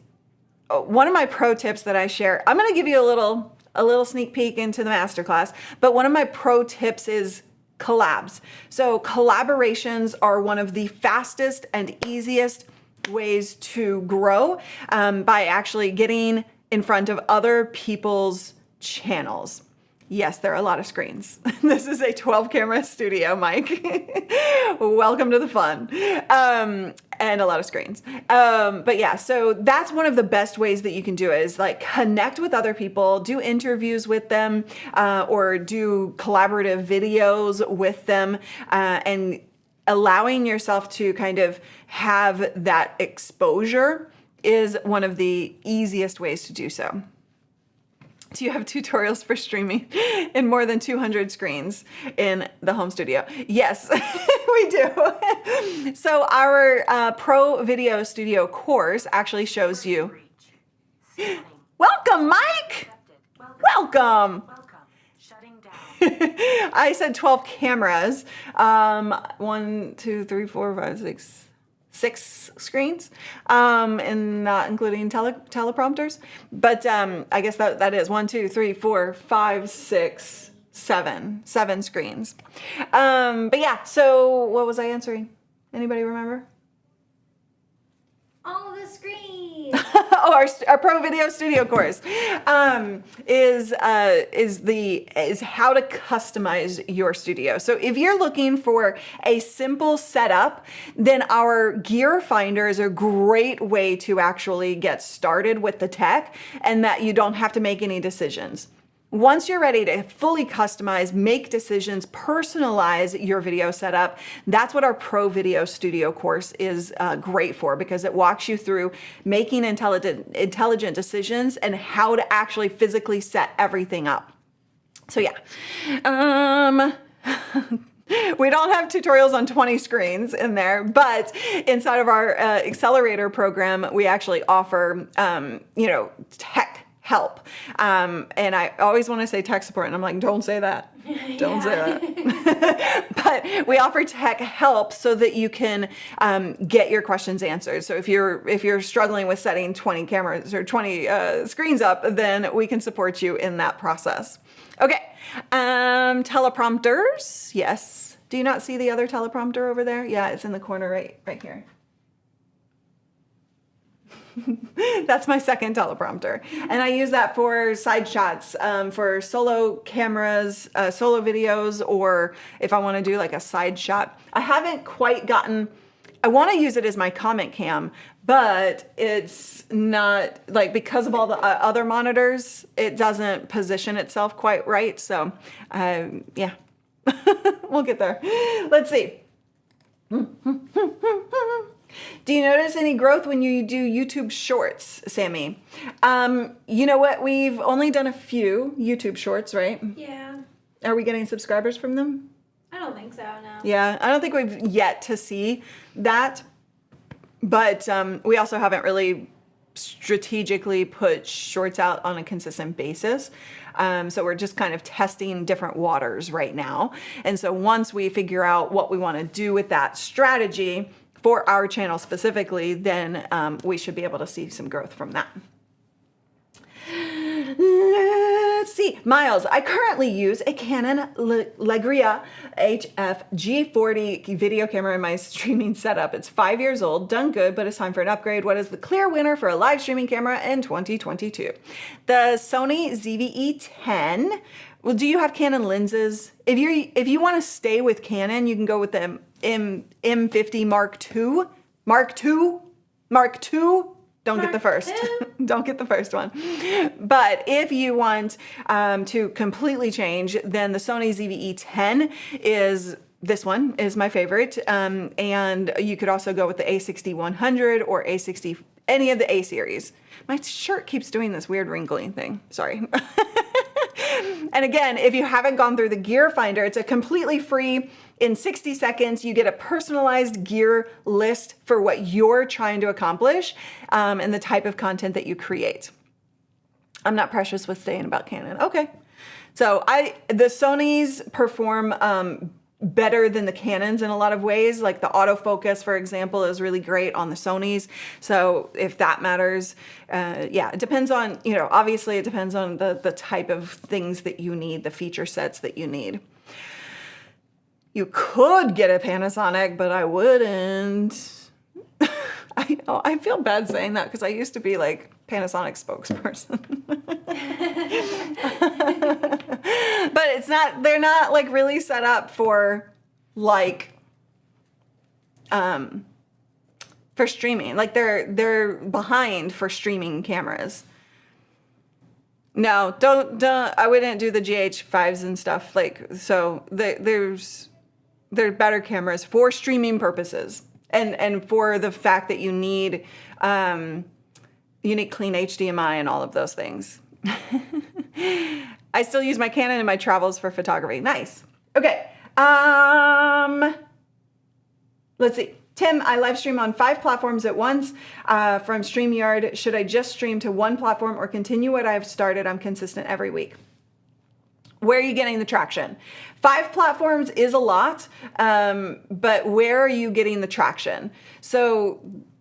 one of my pro tips that I share, I'm going to give you a little sneak peek into the masterclass, but one of my pro tips is collabs. So collaborations are one of the fastest and easiest ways to grow by actually getting in front of other people's channels. Yes, there are a lot of screens. This is a 12 camera studio, Mike. Welcome to the fun. And a lot of screens. But yeah, so that's one of the best ways that you can do it, is like connect with other people, do interviews with them, or do collaborative videos with them, and allowing yourself to kind of have that exposure is one of the easiest ways to do so. Do you have tutorials for streaming in more than 200 screens in the home studio? Yes, we do. So our Pro Video Studio course actually shows you. Welcome, Mike. Welcome. Shutting down. I said 12 cameras. 1, 2, 3, 4, 5, 6. 6 screens, and not including teleprompters. But I guess that is 1, 2, 3, 4, 5, 6, 7 screens. But yeah, so what was I answering? Anybody remember? All the screens. Oh, our Pro Video Studio course is how to customize your studio. So if you're looking for a simple setup, then our gear finder is a great way to actually get started with the tech, and that you don't have to make any decisions. Once you're ready to fully customize, make decisions, personalize your video setup, that's what our Pro Video Studio course is great for, because it walks you through making intelligent decisions and how to actually physically set everything up. So yeah. We don't have tutorials on 20 screens in there, but inside of our accelerator program, we actually offer, tech help. And I always want to say tech support, and I'm like, don't say that. Don't say that. But we offer tech help so that you can get your questions answered. So if you're struggling with setting 20 cameras or 20 screens up, then we can support you in that process. Okay, teleprompters. Yes. Do you not see the other teleprompter over there? Yeah, it's in the corner right here. That's my second teleprompter. And I use that for side shots, for solo cameras, solo videos, or if I want to do like a side shot. I haven't quite gotten, I want to use it as my comment cam, but it's not, like, because of all the other monitors, it doesn't position itself quite right. So, yeah, we'll get there. Let's see. Do you notice any growth when you do YouTube shorts, Sammy? You know what? We've only done a few YouTube shorts, right? Yeah. Are we getting subscribers from them? I don't think so, no. Yeah, I don't think we've yet to see that. But we also haven't really strategically put shorts out on a consistent basis. So we're just kind of testing different waters right now. And so once we figure out what we want to do with that strategy for our channel specifically, then we should be able to see some growth from that. Let's see, Miles, I currently use a Canon Legria HF G40 video camera in my streaming setup. It's 5 years old, done good, but it's time for an upgrade. What is the clear winner for a live streaming camera in 2022? The Sony ZV-E10. Well, do you have Canon lenses? If you want to stay with Canon, you can go with the M50 Mark II. Mark II. Don't get the first. Don't get the first one. But if you want to completely change, then the Sony ZV-E10 is, this one is my favorite. And you could also go with the A6100 or A60, any of the A series. My shirt keeps doing this weird wrinkling thing. Sorry. And again, if you haven't gone through the gear finder, it's a completely free, in 60 seconds, you get a personalized gear list for what you're trying to accomplish and the type of content that you create. I'm not precious with saying about Canon. Okay. So the Sonys perform better than the Canons in a lot of ways. Like the autofocus, for example, is really great on the Sonys. So if that matters, yeah, it depends on, obviously it depends on the type of things that you need, the feature sets that you need. You could get a Panasonic, but I wouldn't. I know, I feel bad saying that because I used to be like Panasonic spokesperson. But they're not like really set up for like, for streaming. Like they're behind for streaming cameras. No, don't, I wouldn't do the GH5s and stuff. Like, so there's better cameras for streaming purposes and for the fact that you need clean HDMI and all of those things. I still use my Canon in my travels for photography. Nice. Okay. Let's see. Tim, I live stream on 5 platforms at once from StreamYard. Should I just stream to one platform or continue what I've started? I'm consistent every week. Where are you getting the traction? 5 platforms is a lot, but where are you getting the traction? So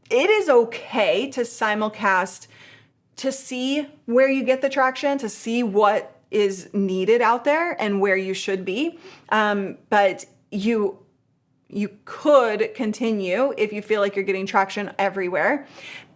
it is okay to simulcast to see where you get the traction, to see what is needed out there and where you should be. But you could continue if you feel like you're getting traction everywhere.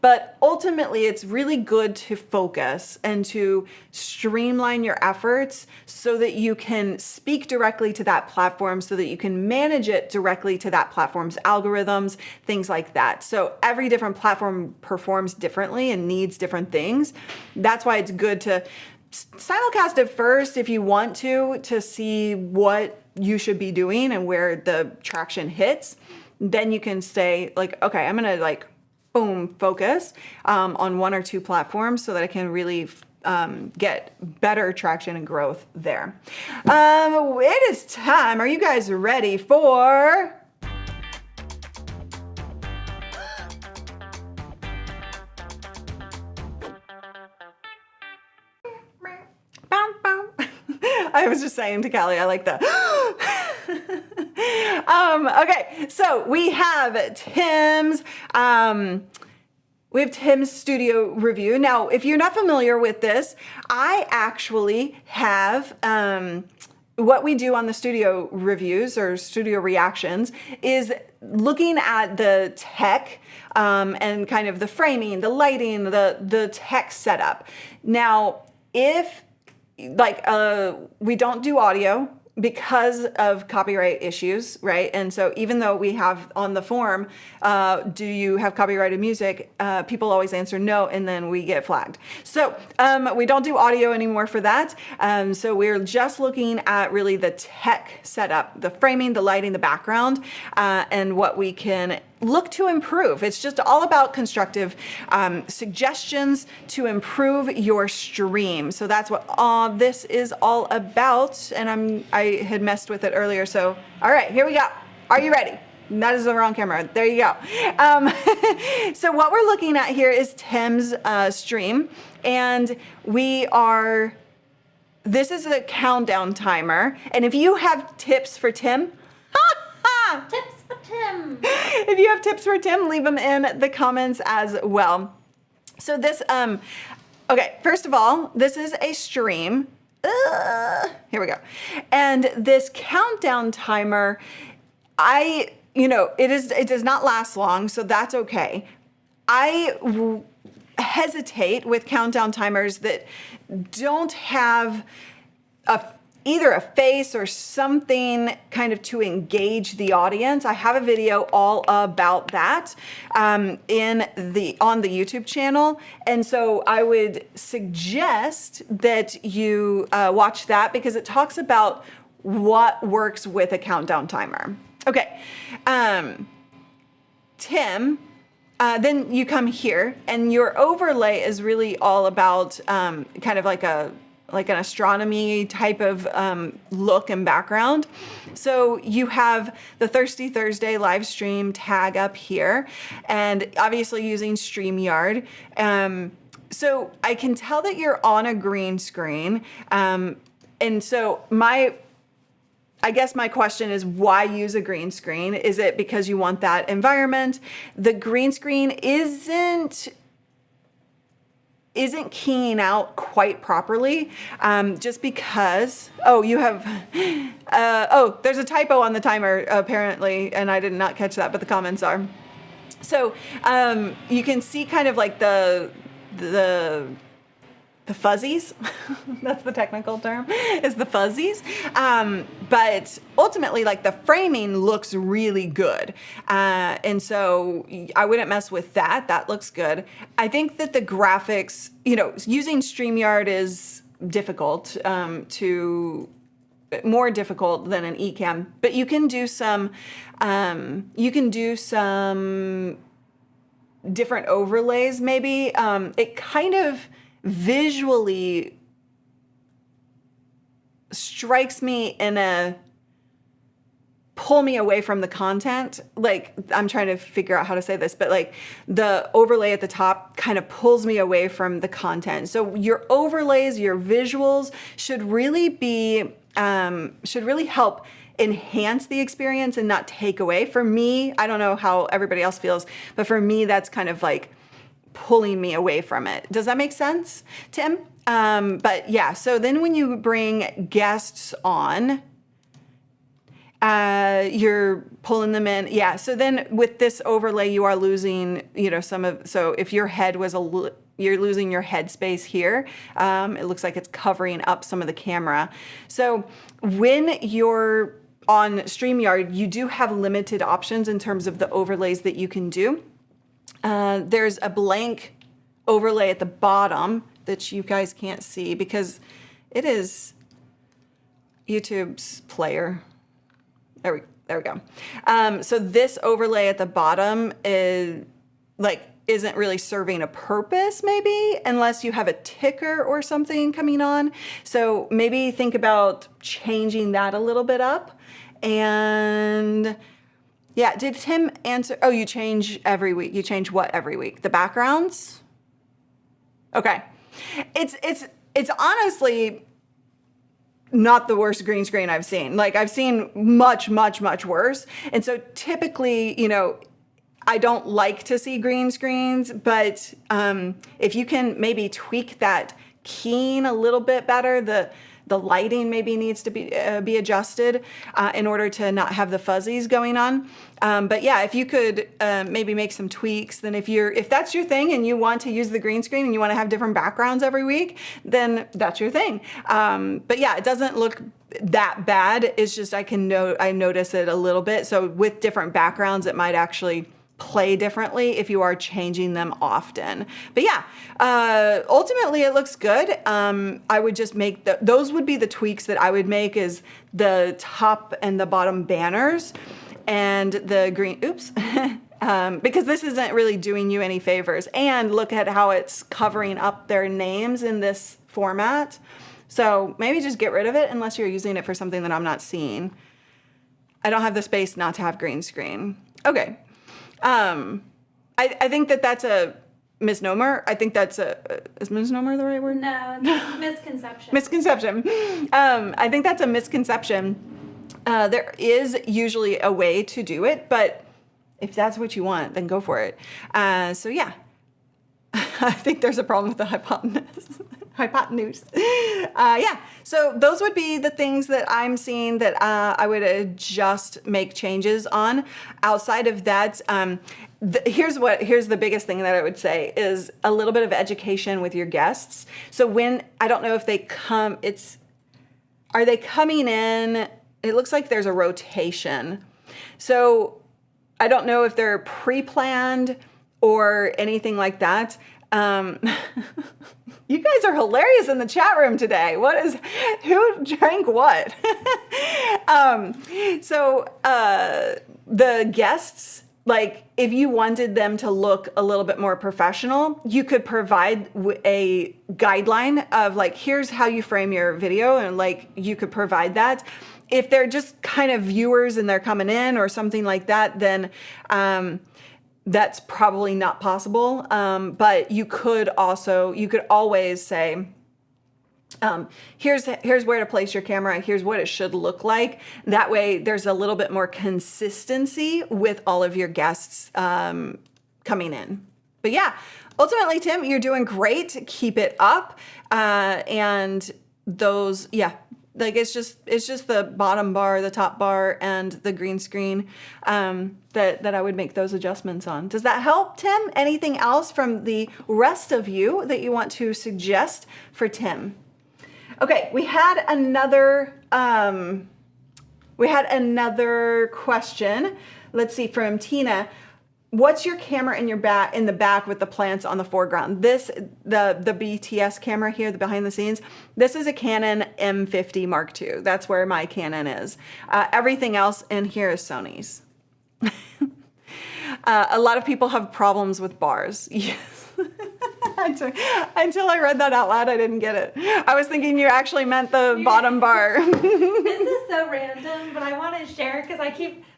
But ultimately, it's really good to focus and to streamline your efforts so that you can speak directly to that platform, so that you can manage it directly to that platform's algorithms, things like that. So every different platform performs differently and needs different things. That's why it's good to simulcast it first if you want to see what you should be doing and where the traction hits. Then you can say like, okay, I'm gonna like, boom, focus on 1 or 2 platforms so that I can really get better traction and growth there. It is time. Are you guys ready for... I was just saying to Cali, I like that. Okay, so we have Tim's studio review. Now, if you're not familiar with this, I actually have what we do on the studio reviews or studio reactions is looking at the tech and kind of the framing, the lighting, the tech setup. Now, if we don't do audio because of copyright issues, right? And so even though we have on the form, do you have copyrighted music? People always answer no, and then we get flagged. So we don't do audio anymore for that. So we're just looking at really the tech setup, the framing, the lighting, the background, and what we can look to improve. It's just all about constructive suggestions to improve your stream. So that's what this is all about. And I had messed with it earlier. So, all right, here we go. Are you ready? That is the wrong camera. There you go. So what we're looking at here is Tim's stream. And this is a countdown timer. And if you have tips for Tim, Tips for Tim. If you have tips for Tim, leave them in the comments as well. So this, okay, first of all, this is a stream. Here we go. And this countdown timer, it does not last long, so that's okay. I hesitate with countdown timers that don't have either a face or something kind of to engage the audience. I have a video all about that on the YouTube channel. And so I would suggest that you watch that because it talks about what works with a countdown timer. Okay, Tim, then you come here and your overlay is really all about kind of like an astronomy type of look and background. So you have the Thirsty Thursday live stream tag up here and obviously using StreamYard. So I can tell that you're on a green screen. And so I guess my question is, why use a green screen? Is it because you want that environment? The green screen isn't keying out quite properly, just because, there's a typo on the timer apparently, and I did not catch that, but the comments are. So you can see kind of like the fuzzies, that's the technical term, is the fuzzies. But ultimately, like the framing looks really good. And so I wouldn't mess with that. That looks good. I think that the graphics, using StreamYard is difficult, more difficult than an Ecamm, but you can do some different overlays maybe. It kind of visually strikes me in a pull me away from the content. Like, I'm trying to figure out how to say this, but like the overlay at the top kind of pulls me away from the content. So your overlays, your visuals should really help enhance the experience and not take away. For me, I don't know how everybody else feels, but for me, that's kind of like pulling me away from it. Does that make sense, Tim? But yeah, so then when you bring guests on, you're pulling them in. Yeah, so then with this overlay, you are losing, so if your head was you're losing your head space here. It looks like it's covering up some of the camera. So when you're on StreamYard, you do have limited options in terms of the overlays that you can do. There's a blank overlay at the bottom that you guys can't see because it is YouTube's player. There we go. So this overlay at the bottom isn't really serving a purpose maybe, unless you have a ticker or something coming on. So maybe think about changing that a little bit up. And yeah, did Tim answer? Oh, you change every week. You change what every week? The backgrounds? Okay. It's honestly not the worst green screen I've seen. Like, I've seen much, much, much worse. And so typically, I don't like to see green screens, but if you can maybe tweak that keying a little bit better, the lighting maybe needs to be adjusted in order to not have the fuzzies going on. But yeah, if you could maybe make some tweaks, then if that's your thing and you want to use the green screen and you want to have different backgrounds every week, then that's your thing. But yeah, it doesn't look that bad. It's just I notice it a little bit. So with different backgrounds, it might actually play differently if you are changing them often. But yeah, ultimately it looks good. I would just make those would be the tweaks that I would make, is the top and the bottom banners and the green, because this isn't really doing you any favors. And look at how it's covering up their names in this format. So maybe just get rid of it unless you're using it for something that I'm not seeing. I don't have the space not to have green screen. Okay. I think that's a misnomer. I think that's is misnomer the right word? No, it's misconception. Misconception. I think that's a misconception. There is usually a way to do it, but if that's what you want, then go for it. So yeah, I think there's a problem with the hypotenuse. Hypotenuse. Yeah, so those would be the things that I'm seeing that I would just make changes on. Outside of that, here's the biggest thing that I would say is a little bit of education with your guests. So I don't know if they come, are they coming in? It looks like there's a rotation. So I don't know if they're pre-planned or anything like that. You guys are hilarious in the chat room today. Who drank what? The guests, like if you wanted them to look a little bit more professional, you could provide a guideline of like, here's how you frame your video, and like you could provide that. If they're just kind of viewers and they're coming in or something like that, then that's probably not possible. But you could always say, here's where to place your camera. Here's what it should look like. That way there's a little bit more consistency with all of your guests coming in. But yeah, ultimately, Tim, you're doing great. Keep it up. And those, yeah, like it's just the bottom bar, the top bar, and the green screen that I would make those adjustments on. Does that help, Tim? Anything else from the rest of you that you want to suggest for Tim? Okay, we had another question. Let's see, from Tina. What's your camera in the back with the plants on the foreground? The BTS camera here, the behind the scenes. This is a Canon M50 Mark II. That's where my Canon is. Everything else in here is Sony's. A lot of people have problems with bars. Yes. Until I read that out loud, I didn't get it. I was thinking you actually meant the bottom bar. This is so random, but I want to share because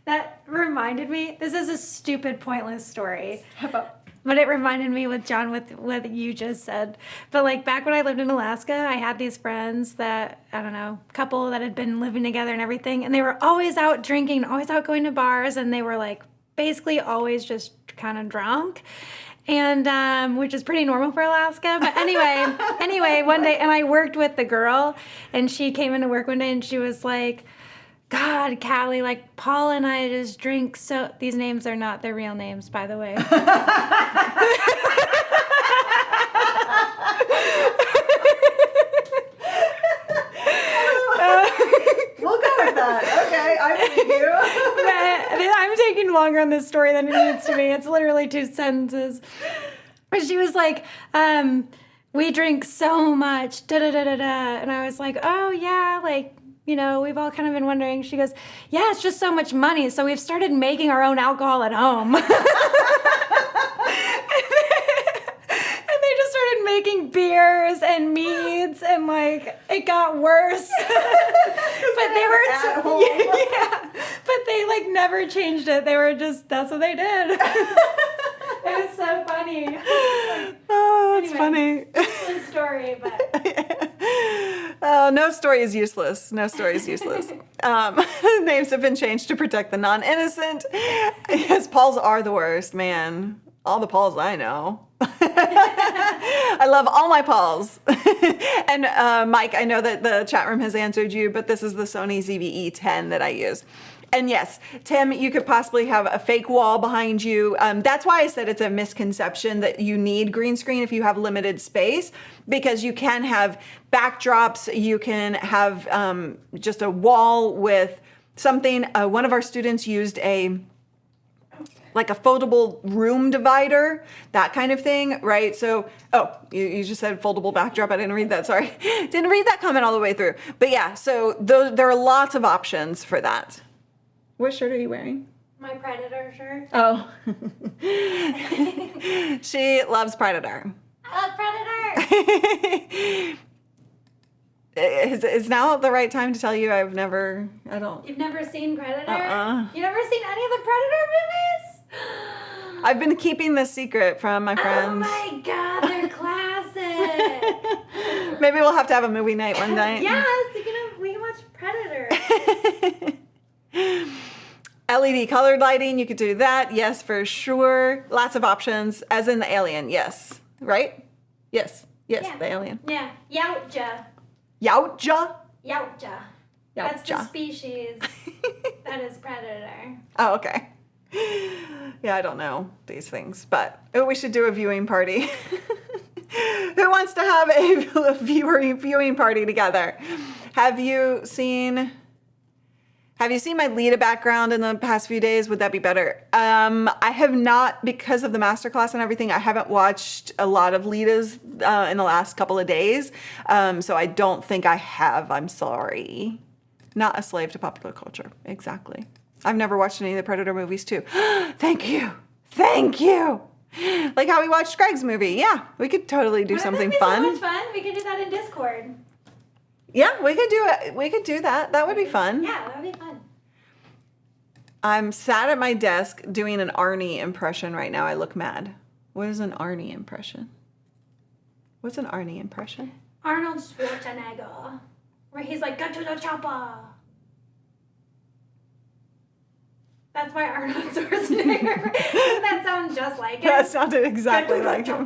that reminded me. This is a stupid, pointless story. But it reminded me with John with what you just said. But like back when I lived in Alaska, I had these friends that, I don't know, couple that had been living together and everything. And they were always out drinking, always out going to bars. And they were like basically always just kind of drunk. And which is pretty normal for Alaska. But anyway, one day, and I worked with the girl, and she came into work one day, and she was like, God, Cali, like Paul and I just drink so. These names are not their real names, by the way. We'll go with that. Okay, I believe you. I'm taking longer on this story than it needs to be. It's literally 2 sentences. But she was like, we drink so much, da-da-da-da-da. And I was like, oh, yeah, like, you know, we've all kind of been wondering. She goes, yeah, it's just so much money. So we've started making our own alcohol at home. And they just started making beers and meads, and like it got worse. But they were at home. Yeah, but they like never changed it. They were just, that's what they did. It was so funny. Oh, that's anyway, funny. It's a story, but Oh, no story is useless. No story is useless. Names have been changed to protect the non-innocent. Yes, Pauls are the worst, man. All the Pauls I know. I love all my Pauls. And Mike, I know that the chat room has answered you, but this is the Sony ZV-E10 that I use. And yes, Tim, you could possibly have a fake wall behind you. That's why I said it's a misconception that you need green screen if you have limited space, because you can have backdrops, you can have just a wall with something. One of our students used like a foldable room divider, that kind of thing, right? So, you just said foldable backdrop. I didn't read that, sorry. Didn't read that comment all the way through. But yeah, so there are lots of options for that. What shirt are you wearing? my Predator shirt. Oh. She loves Predator. I love Predator. Is now the right time to tell you I don't. You've never seen Predator? Uh-uh. You've never seen any of the Predator movies? I've been keeping this secret from my friends. Oh my god, they're classic. Maybe we'll have to have a movie night one night. Yes, we can watch Predator. LED colored lighting, you could do that. Yes, for sure. Lots of options, as in the Alien. Yes. Right? Yes. Yes, Yeah. the alien. Yeah. Yautja. Yautja? Yautja. That's the Yautja. species that is predator. Oh, okay. Yeah, I don't know these things, but we should do a viewing party. Who wants to have a viewing party together? Have you seen my Lita background in the past few days? Would that be better? I have not, because of the masterclass and everything, I haven't watched a lot of Lita's in the last couple of days. So I don't think I have. I'm sorry. Not a slave to popular culture. Exactly. I've never watched any of the Predator movies too. Thank you. Thank you. Like how we watched Greg's movie. Yeah, we could totally do something fun. So much fun. We could do that in Discord. Yeah, we could do it. We could do that. That would be fun. Yeah, that would be fun. I'm sat at my desk doing an Arnie impression right now. I look mad. What is an Arnie impression? What's an Arnie impression? Arnold Schwarzenegger. Where he's like, go to the chopper. That's why Arnold Schwarzenegger. Doesn't that sound just like him? That sounded exactly like him.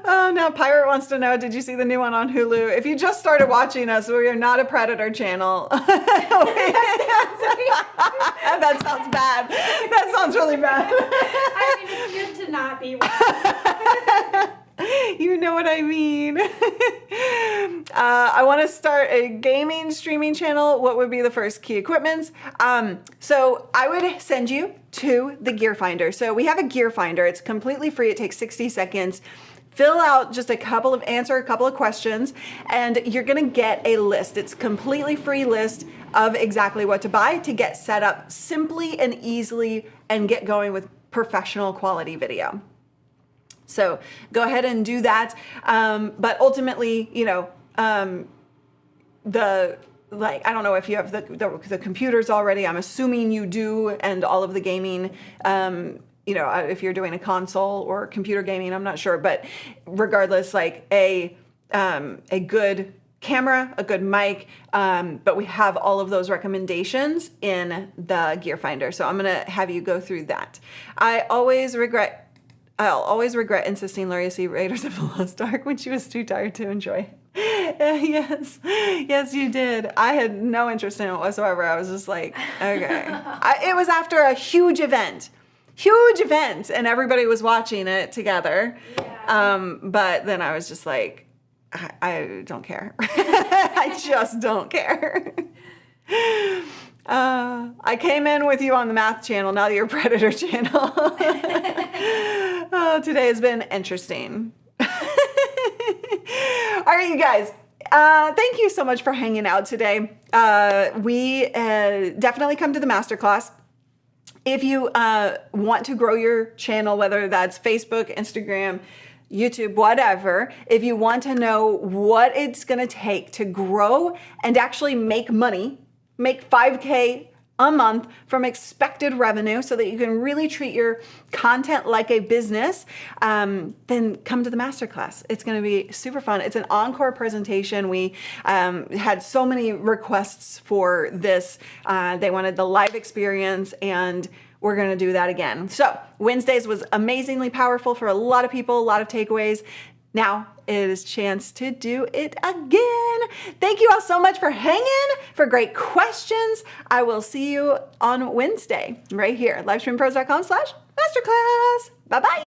Oh, now Pirate wants to know, did you see the new one on Hulu? If you just started watching us, we are not a Predator channel. That sounds bad. That sounds really bad. I mean, it's good to not be one. You know what I mean. I want to start a gaming streaming channel. What would be the first key equipments? So I would send you to the Gear Finder. So we have a Gear Finder. It's completely free. It takes 60 seconds. Fill out just answer a couple of questions, and you're gonna get a list. It's a completely free list of exactly what to buy to get set up simply and easily and get going with professional quality video. So go ahead and do that. But ultimately, I don't know if you have the computers already. I'm assuming you do, and all of the gaming, if you're doing a console or computer gaming, I'm not sure. But regardless, like a good camera, a good mic, but we have all of those recommendations in the Gear Finder. So I'm gonna have you go through that. I'll always regret insisting Laura see Raiders of the Lost Ark when she was too tired to enjoy it. Yes, you did. I had no interest in it whatsoever. I was just like, okay. It was after a huge event, and everybody was watching it together. Yeah. But then I was just like, I don't care. I just don't care. I came in with you on the math channel, now your Predator channel. Oh, today has been interesting. All right, you guys. Thank you so much for hanging out today. We definitely come to the masterclass. If you want to grow your channel, whether that's Facebook, Instagram, YouTube, whatever, if you want to know what it's going to take to grow and actually make money, make 5K a month from expected revenue so that you can really treat your content like a business, then come to the masterclass. It's going to be super fun. It's an encore presentation. We had so many requests for this. They wanted the live experience, and we're going to do that again. So Wednesdays was amazingly powerful for a lot of people, a lot of takeaways. Now it is chance to do it again. Thank you all so much for hanging, for great questions. I will see you on Wednesday right here, livestreampros.com/masterclass. Bye-bye.